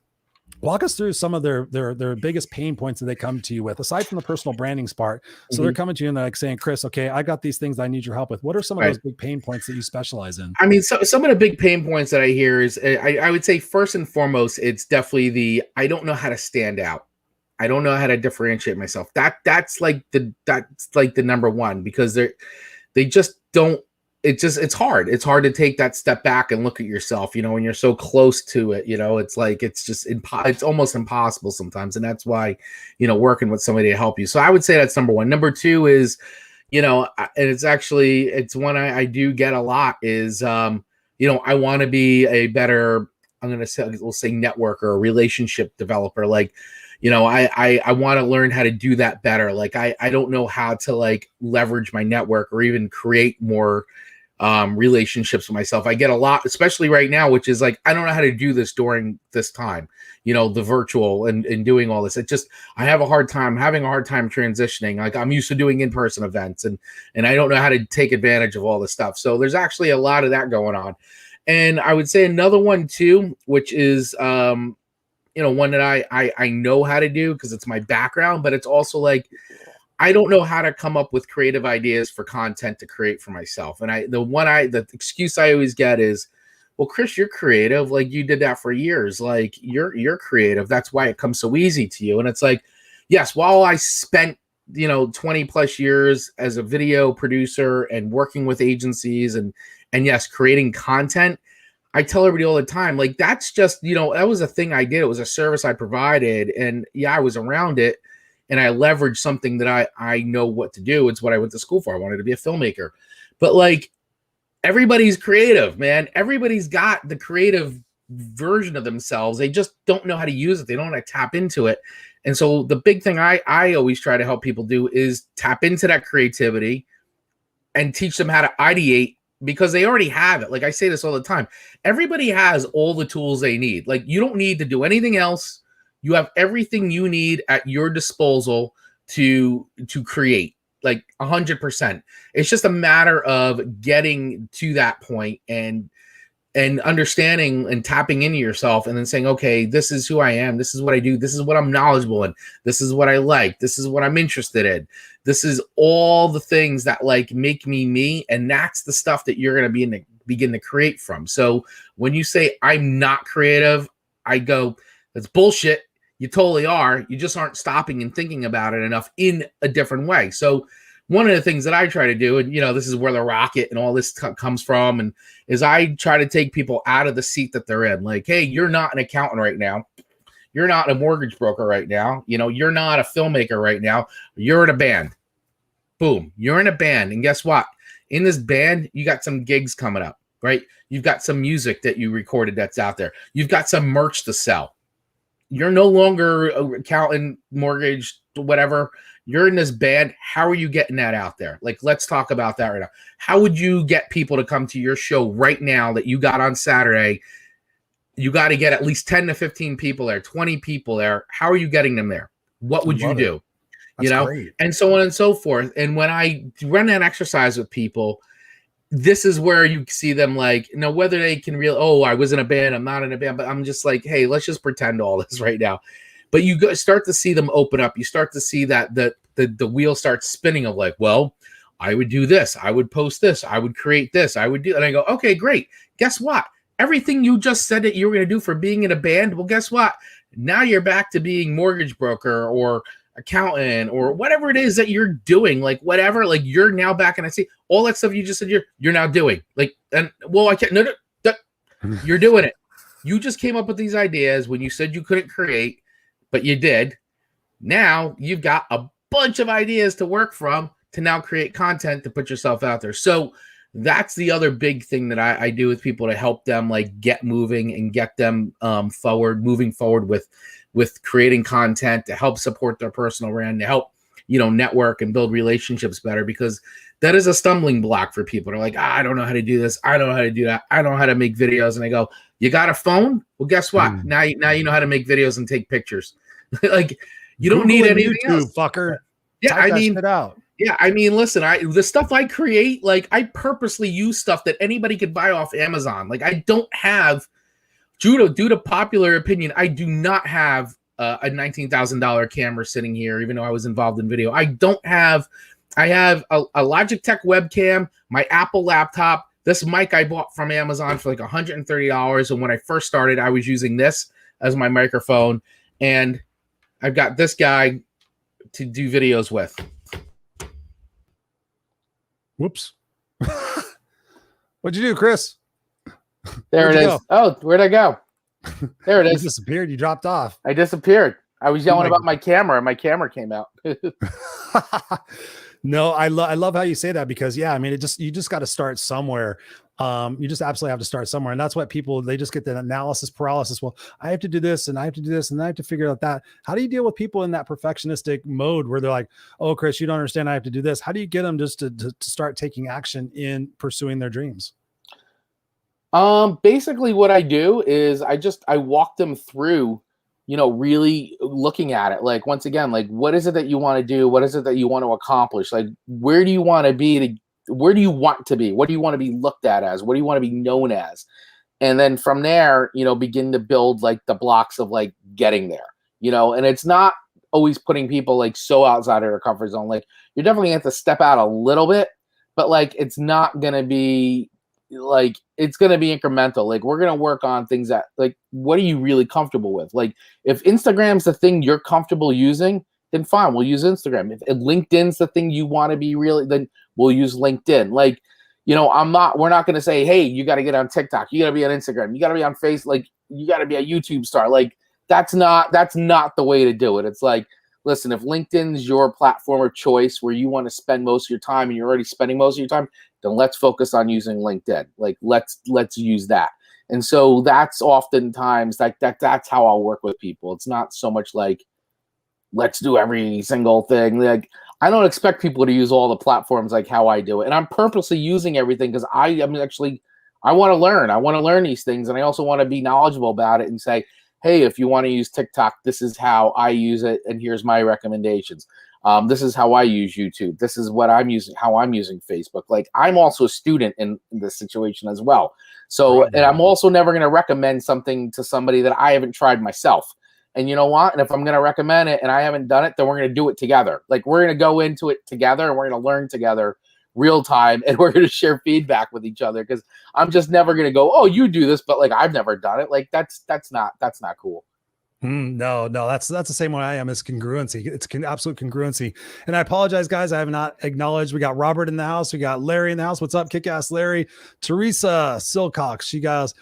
Walk us through some of their biggest pain points that they come to you with, aside from the personal branding part. So they're coming to you and they're like saying, Chris, okay, I got these things I need your help with. What are some of those big pain points that you specialize in? I mean, so some of the big pain points that I hear is, I would say first and foremost, it's definitely I don't know how to stand out. I don't know how to differentiate myself. That's like the number one, because they just don't. It's hard. It's hard to take that step back and look at yourself, when you're so close to it, it's like, it's almost impossible sometimes. And that's why, working with somebody to help you. So I would say that's number one. Number two is, and it's one I do get a lot is, I want to be a better, we'll say networker or relationship developer. Like, I want to learn how to do that better. Like, I don't know how to like leverage my network or even create more relationships with myself. I get a lot, especially right now, which is like, I don't know how to do this during this time, the virtual and doing all this. I have having a hard time transitioning. Like, I'm used to doing in-person events and I don't know how to take advantage of all this stuff. So there's actually a lot of that going on. And I would say another one too, which is, one that I know how to do because it's my background, but it's also like, I don't know how to come up with creative ideas for content to create for myself. And the excuse I always get is, well, Chris, you're creative. Like, you did that for years. Like, you're creative. That's why it comes so easy to you. And it's like, yes, while I spent, 20 plus years as a video producer and working with agencies and yes, creating content, I tell everybody all the time, like, that's just, that was a thing I did. It was a service I provided. And yeah, I was around it. And I leverage something that I know what to do. It's what I went to school for. I wanted to be a filmmaker. But like, everybody's creative, man. Everybody's got the creative version of themselves. They just don't know how to use it. They don't want to tap into it. And so the big thing I always try to help people do is tap into that creativity and teach them how to ideate, because they already have it. Like I say this all the time. Everybody has all the tools they need. Like you don't need to do anything else. You have everything you need at your disposal to create, like 100%. It's just a matter of getting to that point and understanding and tapping into yourself and then saying, okay, this is who I am. This is what I do. This is what I'm knowledgeable in. This is what I like. This is what I'm interested in. This is all the things that like make me me. And that's the stuff that you're going to begin to create from. So when you say I'm not creative, I go, that's bullshit. You totally are. You just aren't stopping and thinking about it enough in a different way. So one of the things that I try to do, and this is where the rocket and all this comes from, and is I try to take people out of the seat that they're in. Like, hey, you're not an accountant right now. You're not a mortgage broker right now. You're not a filmmaker right now. You're in a band. Boom. You're in a band. And guess what? In this band, you got some gigs coming up, right? You've got some music that you recorded that's out there. You've got some merch to sell. You're no longer an accountant, mortgage, whatever. You're in this band. How are you getting that out there? Like, let's talk about that right now. How would you get people to come to your show right now that you got on Saturday? You got to get at least 10 to 15 people there, 20 people there. How are you getting them there? What would you do? Great. And so on and so forth. And when I run that exercise with people, this is where you see them like, whether they can I was in a band, I'm not in a band, but I'm just like, hey, let's just pretend all this right now. But you start to see them open up. You start to see that the wheel starts spinning of like, well, I would do this. I would post this. I would create this. I would do. And I go, okay, great. Guess what? Everything you just said that you were going to do for being in a band. Well, guess what? Now you're back to being mortgage broker or accountant or whatever it is that you're doing. Like whatever, like you're now back. And I see all that stuff you just said you're now doing. Like, and well, I can't. No, you're doing it. You just came up with these ideas when you said you couldn't create. But you did. Now you've got a bunch of ideas to work from to now create content to put yourself out there. So that's the other big thing that I do with people to help them like get moving and get them moving forward with creating content to help support their personal brand, to help, network and build relationships better, because that is a stumbling block for people. They're like, I don't know how to do this. I don't know how to do that. I don't know how to make videos. And I go, you got a phone? Well, guess what? Now you know how to make videos and take pictures. Like you don't need anything YouTube, else. Fucker. Yeah, Type that shit out. Yeah, I mean, listen, the stuff I create, like I purposely use stuff that anybody could buy off Amazon. Like I don't have, due to popular opinion, I do not have a $19,000 camera sitting here, even though I was involved in video. I have a Logitech webcam, my Apple laptop. This mic I bought from Amazon for like $130. And when I first started, I was using this as my microphone. And I've got this guy to do videos with. Whoops. What'd you do, Chris? There it is. Go? Oh, where'd I go? There it is. You disappeared. You dropped off. I disappeared. I was yelling about my camera, and my camera came out. No, I love how you say that, because I mean, you just got to start somewhere. You just absolutely have to start somewhere. And that's what they just get the analysis paralysis. Well, I have to do this and I have to do this and I have to figure out that. How do you deal with people in that perfectionistic mode where they're like, oh, Chris, you don't understand. I have to do this. How do you get them just to start taking action in pursuing their dreams? Basically what I do is I walk them through, really looking at it. Like, once again, like, what is it that you want to do? What is it that you want to accomplish? Like, where do you want to be where do you want to be? What do you want to be looked at as? What do you want to be known as? And then from there, begin to build like the blocks of like getting there, and it's not always putting people like so outside of their comfort zone. Like, you're definitely going to have to step out a little bit, but like, it's not going to be like, it's going to be incremental. Like, we're going to work on things that like, what are you really comfortable with? Like, if Instagram's the thing you're comfortable using, then fine, we'll use Instagram. If LinkedIn's the thing you want to be really, then we'll use LinkedIn. Like, we're not going to say, hey, you got to get on TikTok. You got to be on Instagram. You got to be on Facebook. Like, you got to be a YouTube star. Like, that's not the way to do it. It's like, listen, if LinkedIn's your platform of choice where you want to spend most of your time and you're already spending most of your time, then let's focus on using LinkedIn. Like, let's use that. And so that's oftentimes that's how I'll work with people. It's not so much like, let's do every single thing. Like, I don't expect people to use all the platforms like how I do it. And I'm purposely using everything because I want to learn. I want to learn these things. And I also want to be knowledgeable about it and say, hey, if you want to use TikTok, this is how I use it. And here's my recommendations. This is how I use YouTube. This is what I'm using, how I'm using Facebook. Like, I'm also a student in this situation as well. So, and I'm also never going to recommend something to somebody that I haven't tried myself. And you know what? And if I'm going to recommend it and I haven't done it, then we're going to do it together. Like, we're going to go into it together and we're going to learn together real time. And we're going to share feedback with each other, because I'm just never going to go, oh, you do this, but like, I've never done it. Like, that's not cool. No, that's the same way I am. It's congruency. It's absolute congruency. And I apologize, guys. I have not acknowledged. We got Robert in the house. We got Larry in the house. What's up, Kickass Larry? Teresa Silcox. She goes,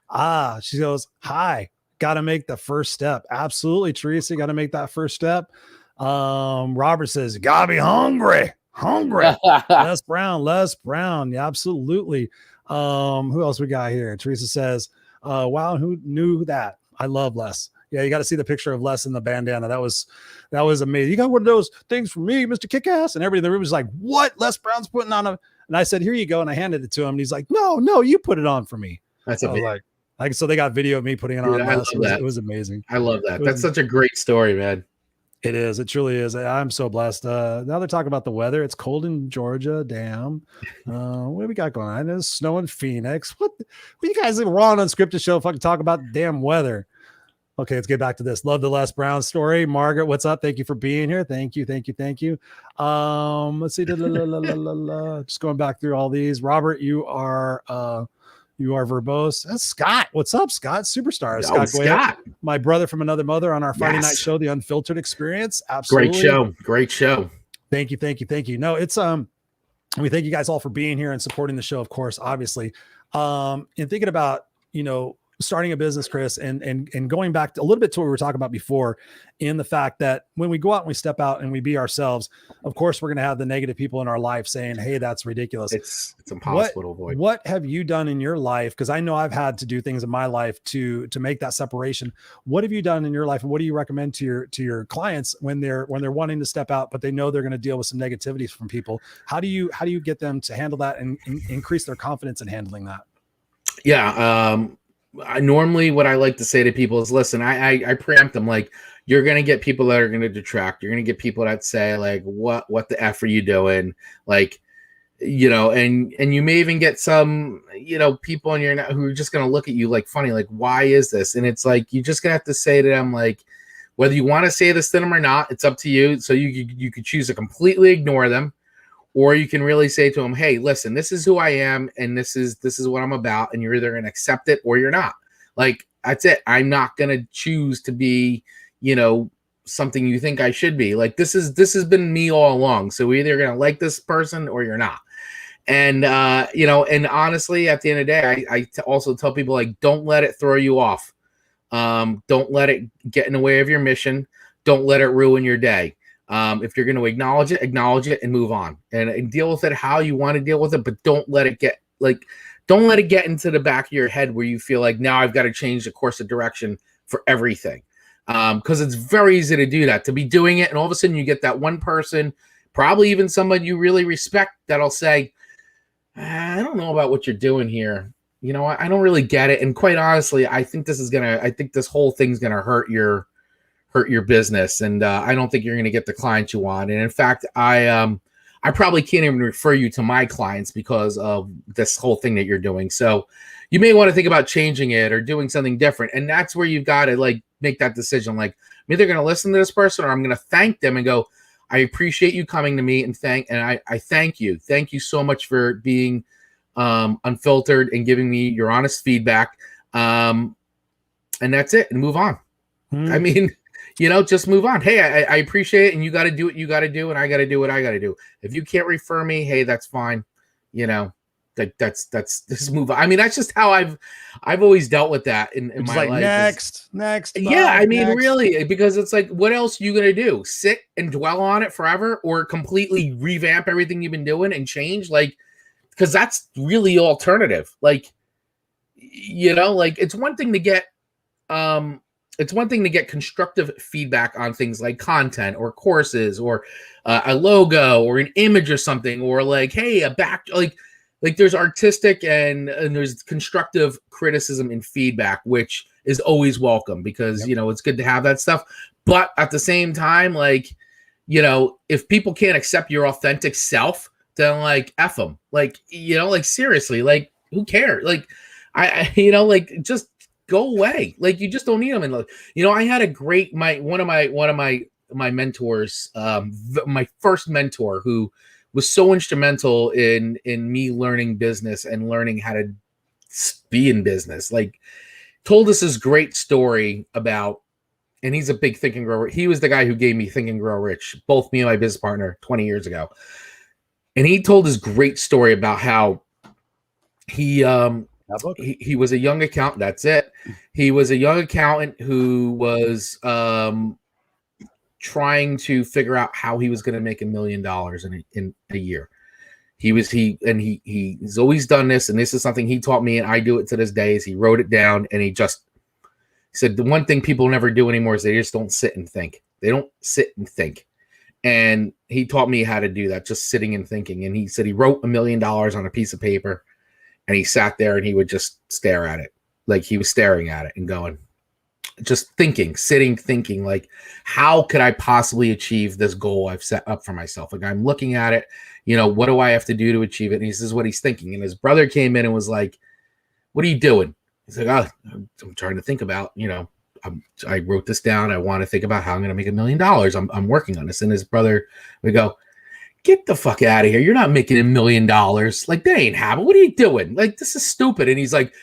hi. Got to make the first step. Absolutely, Teresa. Got to make that first step. Robert says, you gotta be hungry. Les Brown. Yeah, absolutely. Who else we got here? Teresa says, wow, who knew that? I love Les. Yeah, you got to see the picture of Les in the bandana. That was amazing. You got one of those things for me, Mr. Kickass? And everybody in the room was like, what? Les Brown's putting on a, and I said, here you go. And I handed it to him. And he's like, no, you put it on for me. That's amazing. Like, so they got video of me putting it on. I love that. It was amazing. I love that. That's such a great story, man. It is. It truly is. I'm so blessed. Now they're talking about the weather. It's cold in Georgia. Damn. What do we got going on? It's snow in Phoenix. What you guys in Raw and Unscripted show fucking talk about the damn weather? Okay, let's get back to this. Love the Les Brown story. Margaret, what's up? Thank you for being here. Thank you. Let's see. Just going back through all these. Robert, you are verbose. That's Scott. What's up, Scott? Superstar. Scott. My brother from another mother on our Friday night show, The Unfiltered Experience. Absolutely. Great show. Thank you. No, it's we thank you guys all for being here and supporting the show, of course, obviously. And thinking about, starting a business, Chris, and going back to a little bit to what we were talking about before, in the fact that when we go out and we step out and we be ourselves, of course, we're going to have the negative people in our life saying, hey, that's ridiculous. It's impossible to avoid. What have you done in your life? Because I know I've had to do things in my life to make that separation. What have you done in your life? And what do you recommend to your clients when they're wanting to step out, but they know they're going to deal with some negativities from people? How do you get them to handle that and increase their confidence in handling that? Yeah. Normally what I like to say to people is, listen, I preempt them. Like, you're going to get people that are going to detract. You're going to get people that say, like, what the F are you doing? Like, and you may even get some, people who are just going to look at you like funny, like, why is this? And it's like, you're just going to have to say to them, like, whether you want to say this to them or not, it's up to you. So you could choose to completely ignore them, or you can really say to them, hey, listen, this is who I am, and this is what I'm about, and you're either going to accept it or you're not. Like, that's it. I'm not going to choose to be, something you think I should be. Like, this has been me all along. So either you're going to like this person or you're not. And, and honestly, at the end of the day, I also tell people, like, don't let it throw you off. Don't let it get in the way of your mission. Don't let it ruin your day. If you're going to acknowledge it and move on and deal with it how you want to deal with it, but don't let it get into the back of your head where you feel like, now I've got to change the course of direction for everything. Because it's very easy to do that, to be doing it. And all of a sudden you get that one person, probably even somebody you really respect, that'll say, I don't know about what you're doing here. I don't really get it. And quite honestly, I think this whole thing's going to hurt your business. And I don't think you're going to get the clients you want. And in fact, I probably can't even refer you to my clients because of this whole thing that you're doing. So you may want to think about changing it or doing something different. And that's where you've got to, like, make that decision. Like, I'm either going to listen to this person or I'm going to thank them and go, I appreciate you coming to me and I thank you. Thank you so much for being unfiltered and giving me your honest feedback. And that's it, and move on. I mean, just move on. Hey, I appreciate it. And you got to do what you got to do. And I got to do what I got to do. If you can't refer me, hey, that's fine. That's just move on. I mean, that's just how I've always dealt with that in my life. Next. Yeah. I mean, really, because it's like, what else are you going to do? Sit and dwell on it forever, or completely revamp everything you've been doing and change? Like, because that's really alternative. Like, it's one thing to get, it's one thing to get constructive feedback on things like content or courses or a logo or an image or something, or like, hey, a back, like there's artistic and there's constructive criticism and feedback, which is always welcome because, you know, it's good to have that stuff. But at the same time, like, you know, if people can't accept your authentic self, then like F them, like, you know, like seriously, like who cares? Like I you know, like just go away. Like you just don't need them. And you know, I had a great, one of my mentors, my first mentor who was so instrumental in me learning business and learning how to be in business, like told us this great story about, and he's a big Think and Grow Rich. He was the guy who gave me Think and Grow Rich, both me and my business partner 20 years ago. And he told this great story about how he was a young accountant. That's it. He was a young accountant who was trying to figure out how he was going to make $1 million in a year. He's always done this, and this is something he taught me, and I do it to this day. Is he wrote it down, and he said the one thing people never do anymore is they just don't sit and think. They don't sit and think. And he taught me how to do that, just sitting and thinking. And he said he wrote $1 million on a piece of paper, and he sat there and he would just stare at it, like he was staring at it and going, just thinking, sitting, thinking, like, how could I possibly achieve this goal I've set up for myself? Like, I'm looking at it, you know, what do I have to do to achieve it? And he says what he's thinking. And his brother came in and was like, what are you doing? He's like, oh, I'm trying to think about, you know, I wrote this down. I want to think about how I'm going to make $1 million. I'm working on this. And his brother would go, get the fuck out of here. You're not making $1 million. Like, that ain't happening. What are you doing? Like, this is stupid. And he's like,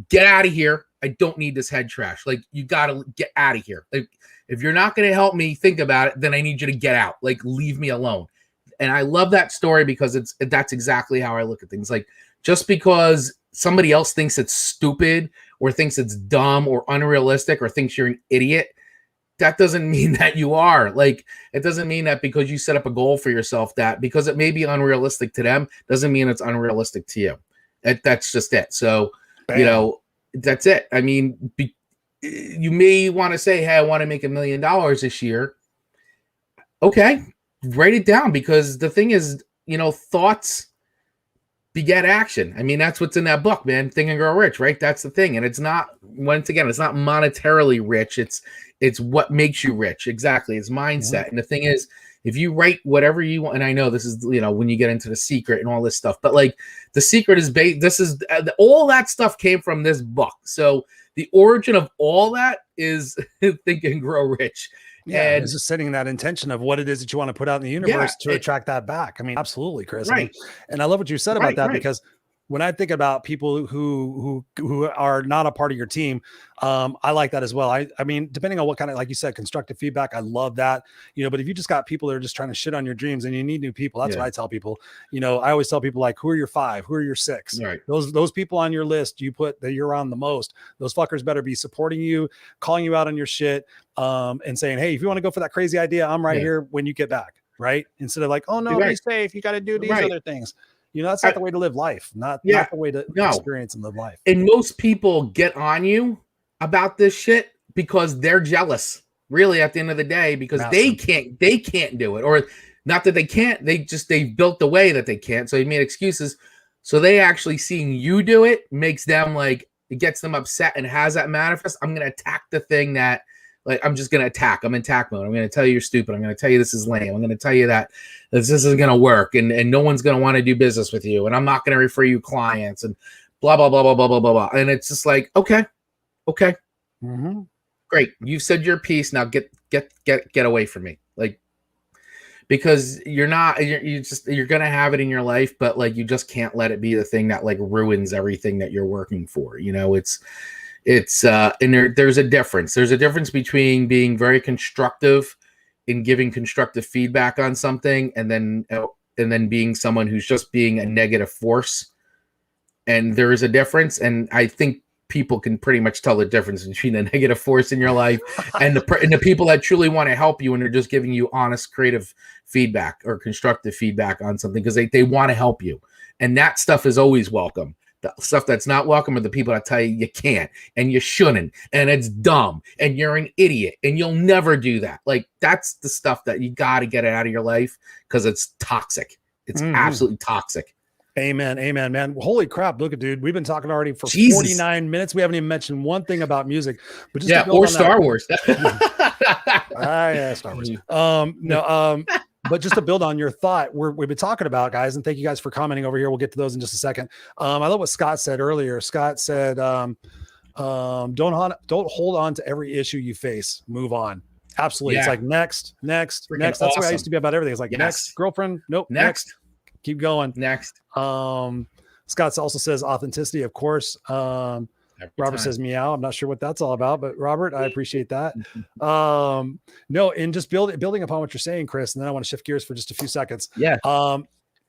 get out of here. I don't need this head trash. Like, you got to get out of here. Like, if you're not going to help me think about it, then I need you to get out. Like, leave me alone. And I love that story because that's exactly how I look at things. Like, just because somebody else thinks it's stupid or thinks it's dumb or unrealistic or thinks you're an idiot, that doesn't mean that you are. Like, it doesn't mean that because you set up a goal for yourself, that because it may be unrealistic to them doesn't mean it's unrealistic to you. That's just it. So, Bam. You know, that's it. I mean, you may want to say, hey, I want to make $1 million this year. Okay, write it down, because the thing is, you know, thoughts beget action. I mean, that's what's in that book, man. Think and Grow Rich, right? That's the thing. And it's not, once again, it's not monetarily rich. It's what makes you rich. Exactly. It's mindset. Mm-hmm. And the thing is, if you write whatever you want, and I know this is, you know, when you get into The Secret and all this stuff, but like The Secret is all that stuff came from this book. So the origin of all that is Think and Grow Rich. Yeah, and it's just setting that intention of what it is that you want to put out in the universe to attract that back. I mean, absolutely, Chris. Right. I mean, and I love what you said about that, because when I think about people who are not a part of your team, I like that as well. I mean, depending on what kind of, like you said, constructive feedback, I love that, you know, but if you just got people that are just trying to shit on your dreams and you need new people, that's what I tell people. You know, I always tell people, like, who are your 5, who are your 6, right? Those people on your list you put that you're on the most, those fuckers better be supporting you, calling you out on your shit, and saying, hey, if you want to go for that crazy idea, I'm right here when you get back. Right. Instead of like, oh no, be safe, you got to do these other things. You know, that's not the way to live life, not the way to experience and live life. And most people get on you about this shit because they're jealous, really, at the end of the day, because they can't do it. Or not that they can't, they've built the way that they can't. So they made excuses. So they actually seeing you do it makes them, like, it gets them upset and has that manifest. I'm going to attack the thing that, like, I'm just going to attack. I'm in attack mode. I'm going to tell you you're stupid. I'm going to tell you this is lame. I'm going to tell you that this isn't going to work, and no one's going to want to do business with you, and I'm not going to refer you clients, and blah, blah, blah, blah, blah, blah, blah, blah. And it's just like, okay. Mm-hmm. Great. You've said your piece. Now get away from me. Like, because you're going to have it in your life, but like, you just can't let it be the thing that like ruins everything that you're working for. You know, it's and there's a difference. There's a difference between being very constructive in giving constructive feedback on something, and then being someone who's just being a negative force. And there is a difference. And I think people can pretty much tell the difference between a negative force in your life and the people that truly want to help you, and they're just giving you honest, creative feedback or constructive feedback on something because they want to help you. And that stuff is always welcome. The stuff that's not welcome are the people that tell you can't and you shouldn't and it's dumb and you're an idiot and you'll never do that. Like, that's the stuff that you got to get out of your life because it's toxic. It's absolutely toxic. Amen. Amen, man. Holy crap. Look at, dude, we've been talking already for Jesus. 49 minutes. We haven't even mentioned one thing about music, but just or Star Wars. Yeah, Star Wars. But just to build on your thought, we've been talking about, guys, and thank you guys for commenting over here. We'll get to those in just a second. I love what Scott said earlier. Scott said, don't hold on to every issue you face. Move on. Absolutely. Yeah. It's like next. Freaking That's the way I used to be about everything. It's like next, girlfriend. Nope. Next. Keep going. Next. Scott also says authenticity, of course. Robert says meow. I'm not sure what that's all about, but Robert, I appreciate that. No, and just building upon what you're saying, Chris, and then I want to shift gears for just a few seconds. Yeah.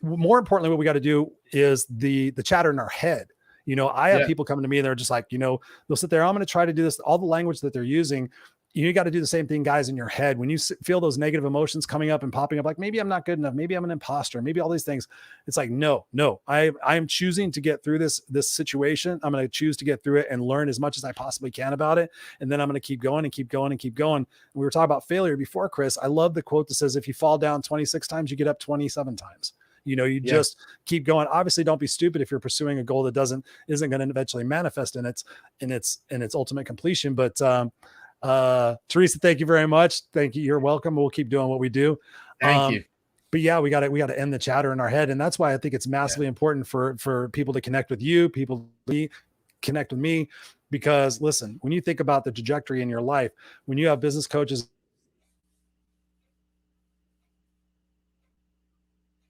More importantly, what we got to do is the chatter in our head. You know, I have people coming to me and they're just like, you know, they'll sit there. I'm going to try to do this. All the language that they're using, you got to do the same thing, guys, in your head. When you feel those negative emotions coming up and popping up, like maybe I'm not good enough, maybe I'm an imposter, maybe all these things. It's like, no, I'm choosing to get through this situation. I'm going to choose to get through it and learn as much as I possibly can about it. And then I'm going to keep going and keep going and keep going. We were talking about failure before, Chris. I love the quote that says, if you fall down 26 times, you get up 27 times. You know, you just keep going. Obviously, don't be stupid if you're pursuing a goal that isn't going to eventually manifest in its ultimate completion. But Teresa, thank you very much. Thank you. You're welcome. We'll keep doing what we do. Thank you. But yeah, we got to end the chatter in our head. And that's why I think it's massively important for people to connect with you, people to connect with me, because listen, when you think about the trajectory in your life, when you have business coaches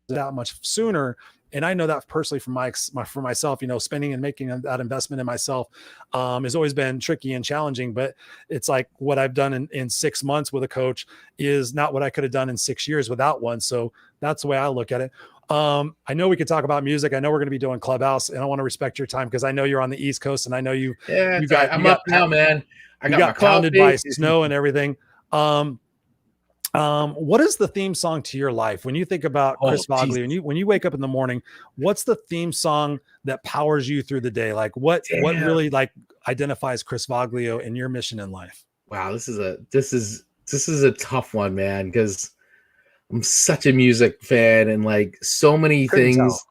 that much sooner. And I know that personally for myself, you know, spending and making that investment in myself has always been tricky and challenging, but it's like what I've done in 6 months with a coach is not what I could have done in 6 years without one. So that's the way I look at it. I know we could talk about music. I know we're going to be doing Clubhouse, and I want to respect your time because I know you're on the East Coast and I know I'm up now, man. I got pounded by snow and everything. What is the theme song to your life? When you think about Chris Vaglio, when you wake up in the morning, what's the theme song that powers you through the day? Like what really like identifies Chris Vaglio in your mission in life? Wow, this is a tough one, man, because I'm such a music fan and like so many things.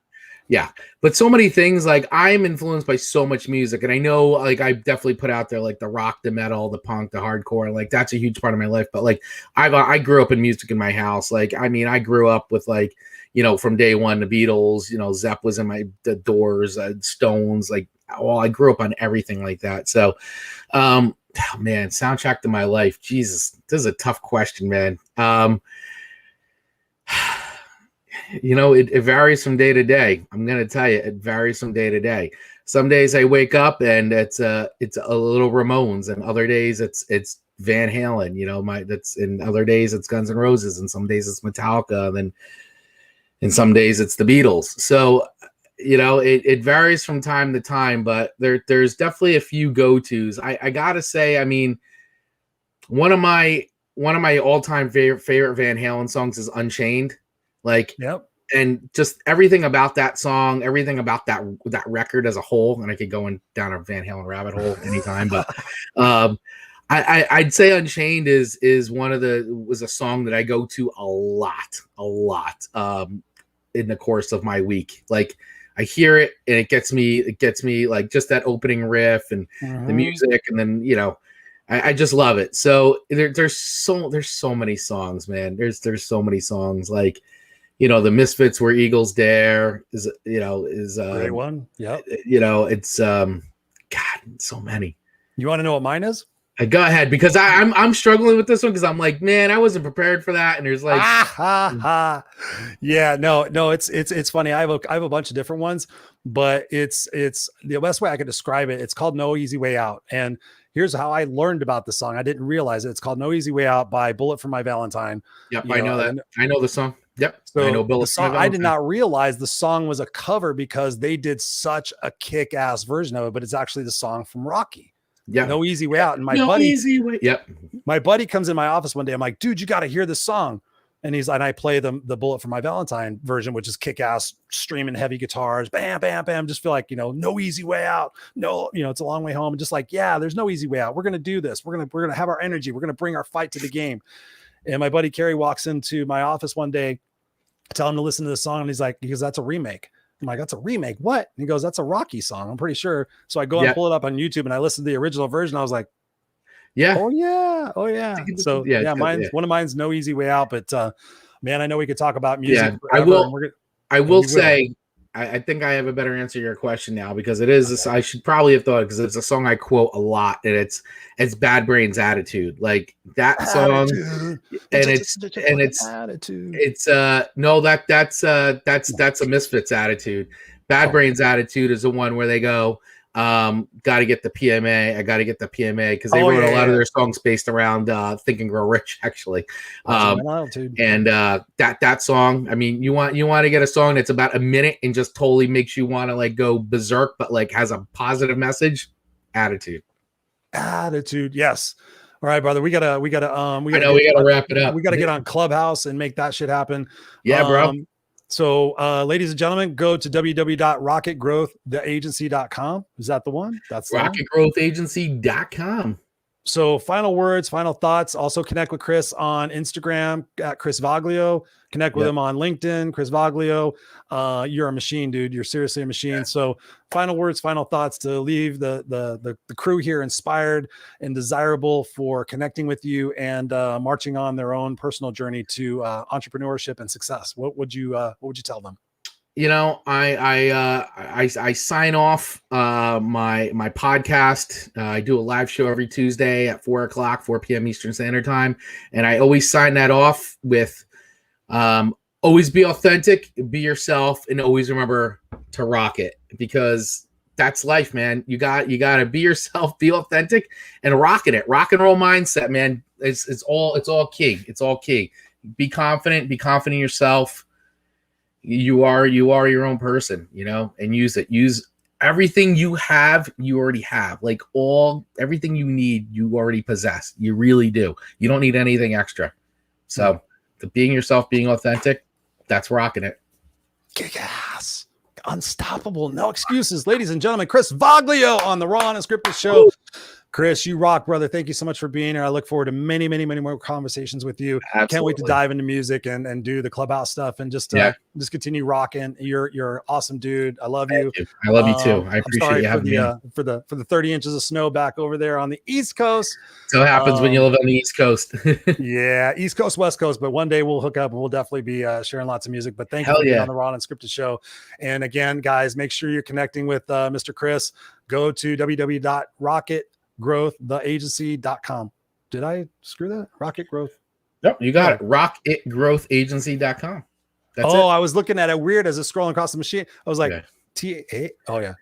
Yeah, but so many things, like I'm influenced by so much music, and I know like I definitely put out there like the rock, the metal, the punk, the hardcore, like that's a huge part of my life. But like I grew up in music in my house. Like I mean, I grew up with like, you know, from day one, the Beatles, you know, Zepp was in the Doors, Stones, like I grew up on everything like that. So, man, soundtrack to my life. Jesus, this is a tough question, man. You know, it varies from day to day. I'm going to tell you, it varies from day to day. Some days I wake up and it's a little Ramones, and other days it's Van Halen, you know, and other days it's Guns N' Roses, and some days it's Metallica, and some days it's the Beatles. So, you know, it varies from time to time, but there's definitely a few go-tos. I got to say, I mean, one of my all-time favorite Van Halen songs is Unchained. Like, yep. And just everything about that song, everything about that record as a whole, and I could go down a Van Halen rabbit hole anytime, but I'd say Unchained was a song that I go to a lot in the course of my week. Like I hear it and it gets me like just that opening riff and the music, and then, you know, I just love it. So there's so many songs, man. There's so many songs, like, you know, the Misfits Where Eagles Dare is a great one. Yeah. You know, it's God, so many. You want to know what mine is? Go ahead, because I'm struggling with this one because I'm like, man, I wasn't prepared for that. And there's like, yeah, no, it's funny. I have a bunch of different ones, but it's the best way I could describe it. It's called No Easy Way Out. And here's how I learned about the song. I didn't realize it. It's called No Easy Way Out by Bullet for My Valentine. Yep, I know that. I know the song. Yep. So I know Bullet for My Valentine. I did not realize the song was a cover because they did such a kick-ass version of it, but it's actually the song from Rocky. Yeah. No Easy Way Out. And my buddy comes in my office one day. I'm like, dude, you got to hear this song. And I play the Bullet for My Valentine version, which is kick-ass, streaming heavy guitars, bam, bam, bam. Just feel like, no easy way out. No, it's a long way home. And just like, yeah, there's no easy way out. We're going to do this. We're going to have our energy. We're going to bring our fight to the game. And my buddy Kerry walks into my office one day, I tell him to listen to this song. And he goes, that's a remake. I'm like, that's a remake. What? And he goes, that's a Rocky song, I'm pretty sure. So I go and pull it up on YouTube and I listened to the original version. I was like, yeah. Oh yeah. So one of mine's No Easy Way Out, but man, I know we could talk about music. Yeah, I will say, I think I have a better answer to your question now, because it is, I should probably have thought, because it's a song I quote a lot, and it's Bad Brains Attitude. Like that song. It's Attitude. It's no, that's a Misfits attitude. Bad Brains Attitude is the one where they go, got to get the PMA. I got to get the PMA, because they wrote a lot of their songs based around Think and Grow Rich, actually. And that song, I mean, you want to get a song that's about a minute and just totally makes you want to like go berserk, but like has a positive message. Attitude. Yes. All right, brother. We gotta wrap it up. We gotta get on Clubhouse and make that shit happen. Yeah, bro. So, ladies and gentlemen, go to www.rocketgrowththeagency.com. Is that the one? That's rocketgrowthagency.com. So final words, final thoughts. Also connect with Chris on Instagram at Chris Vaglio. Connect with him on LinkedIn, Chris Vaglio. You're a machine, dude. You're seriously a machine. Yeah. So final words, final thoughts to leave the crew here inspired and desirable for connecting with you and marching on their own personal journey to entrepreneurship and success. What would you tell them? I sign off my podcast. I do a live show every Tuesday at 4 p.m. Eastern Standard Time. And I always sign that off with always be authentic, be yourself, and always remember to rock it, because that's life, man. You got to be yourself, be authentic, and rocking it. Rock and roll mindset, man. It's all key. It's all key. Be confident in yourself. You are your own person, and use it. Use everything you have, you already have. Like everything you need, you already possess. You really do. You don't need anything extra. So being yourself, being authentic, that's rocking it. Kick-ass. Unstoppable. No excuses. Ladies and gentlemen, Chris Vaglio on the Raw Unscripted show. Chris, you rock, brother. Thank you so much for being here. I look forward to many, many, many more conversations with you. Absolutely. Can't wait to dive into music and do the Clubhouse stuff and just continue rocking. You're an awesome dude. I love you. I love you too. I appreciate you having me for the 30 inches of snow back over there on the East Coast. So it happens when you live on the East Coast. Yeah, East Coast, West Coast. But one day we'll hook up and we'll definitely be sharing lots of music. But thank you for being on the Raw Unscripted show. And again, guys, make sure you're connecting with Mr. Chris. Go to www.rocketgrowththeagency.com. Did I screw that? Rocket Growth. Nope, you got it. Rocketgrowthagency.com. That's it. I was looking at it weird as it's scrolling across the machine. I was like, T-A. Oh yeah.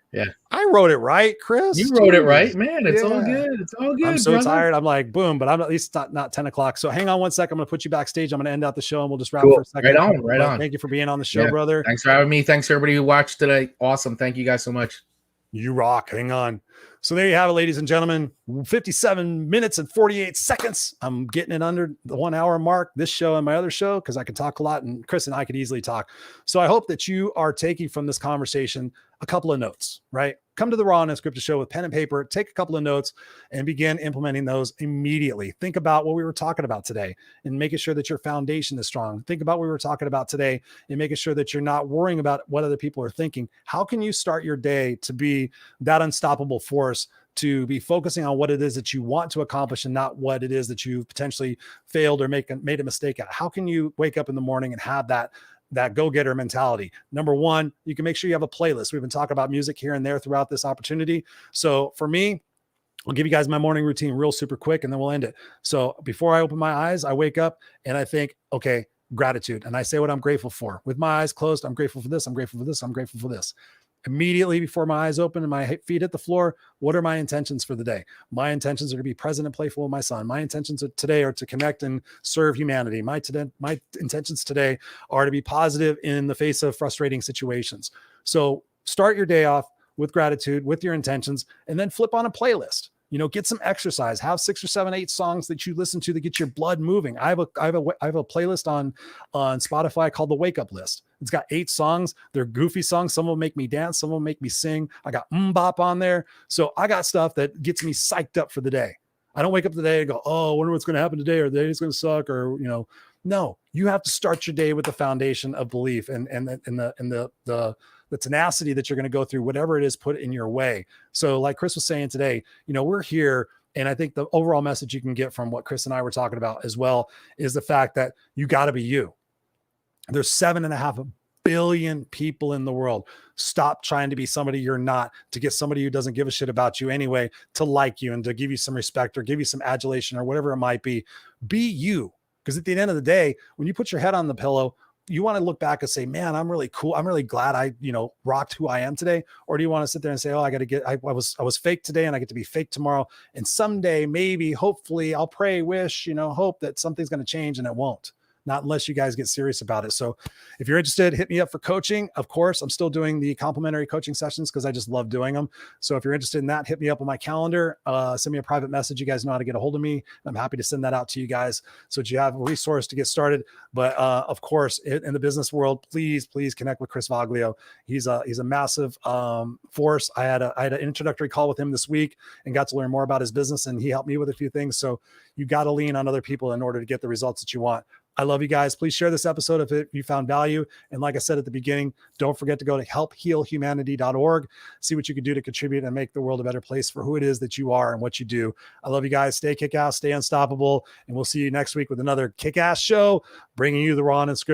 I wrote it right, Chris. You wrote it right, man. It's all good. It's all good. I'm so tired. I'm like, boom, but I'm at least not 10 o'clock. So hang on one second. I'm going to put you backstage. I'm going to end out the show and we'll just wrap for a second. Right on. Thank you for being on the show, brother. Thanks for having me. Thanks to everybody who watched today. Awesome. Thank you guys so much. You rock. Hang on. So there you have it, ladies and gentlemen. 57 minutes and 48 seconds. I'm getting it under the 1 hour mark, this show and my other show, because I can talk a lot and Chris and I could easily talk. So I hope that you are taking from this conversation a couple of notes, right? Come to the Raw and Unscripted show with pen and paper, take a couple of notes and begin implementing those immediately. Think about what we were talking about today and making sure that your foundation is strong. Think about what we were talking about today and making sure that you're not worrying about what other people are thinking. How can you start your day to be that unstoppable force, to be focusing on what it is that you want to accomplish and not what it is that you've potentially failed or made a mistake at? How can you wake up in the morning and have that go-getter mentality? Number one, you can make sure you have a playlist. We've been talking about music here and there throughout this opportunity. So for me, I'll give you guys my morning routine real super quick and then we'll end it. So before I open my eyes, I wake up and I think, okay, gratitude. And I say what I'm grateful for. With my eyes closed, I'm grateful for this. I'm grateful for this. I'm grateful for this. Immediately before my eyes open and my feet hit the floor, what are my intentions for the day? My intentions are to be present and playful with my son. My intentions today are to connect and serve humanity. My intentions today are to be positive in the face of frustrating situations. So start your day off with gratitude, with your intentions, and then flip on a playlist. You know, get some exercise, have 6 or 7, 8 songs that you listen to that get your blood moving. I have a playlist on Spotify called the Wake Up List. It's got 8 songs. They're goofy songs. Some will make me dance. Some will make me sing. I got bop on there. So I got stuff that gets me psyched up for the day. I don't wake up today and go, oh, I wonder what's going to happen today, or the day's going to suck, or, you know, no, you have to start your day with the foundation of belief and the tenacity that you're going to go through whatever it is put in your way. So like Chris was saying today, you know, we're here. And I think the overall message you can get from what Chris and I were talking about as well is the fact that you got to be you. There's 7.5 billion people in the world. Stop trying to be somebody you're not, to get somebody who doesn't give a shit about you anyway, to like you and to give you some respect or give you some adulation or whatever it might be. Be you. Because at the end of the day, when you put your head on the pillow, you want to look back and say, man, I'm really cool. I'm really glad I, you know, rocked who I am today. Or do you want to sit there and say, oh, I was fake today and I get to be fake tomorrow. And someday, maybe, hopefully, I'll pray, wish, you know, hope that something's going to change, and it won't. Not unless you guys get serious about it. So if you're interested, hit me up for coaching. Of course, I'm still doing the complimentary coaching sessions because I just love doing them. So if you're interested in that, hit me up on my calendar. Send me a private message. You guys know how to get a hold of me. I'm happy to send that out to you guys so that you have a resource to get started. But of course, in the business world, please connect with Chris Vaglio. He's a massive force. I had an introductory call with him this week and got to learn more about his business, and he helped me with a few things. So you got to lean on other people in order to get the results that you want. I love you guys. Please share this episode if you found value. And like I said at the beginning, don't forget to go to helphealhumanity.org. See what you can do to contribute and make the world a better place for who it is that you are and what you do. I love you guys. Stay kick-ass, stay unstoppable. And we'll see you next week with another kick-ass show, bringing you the Raw and Unscripted.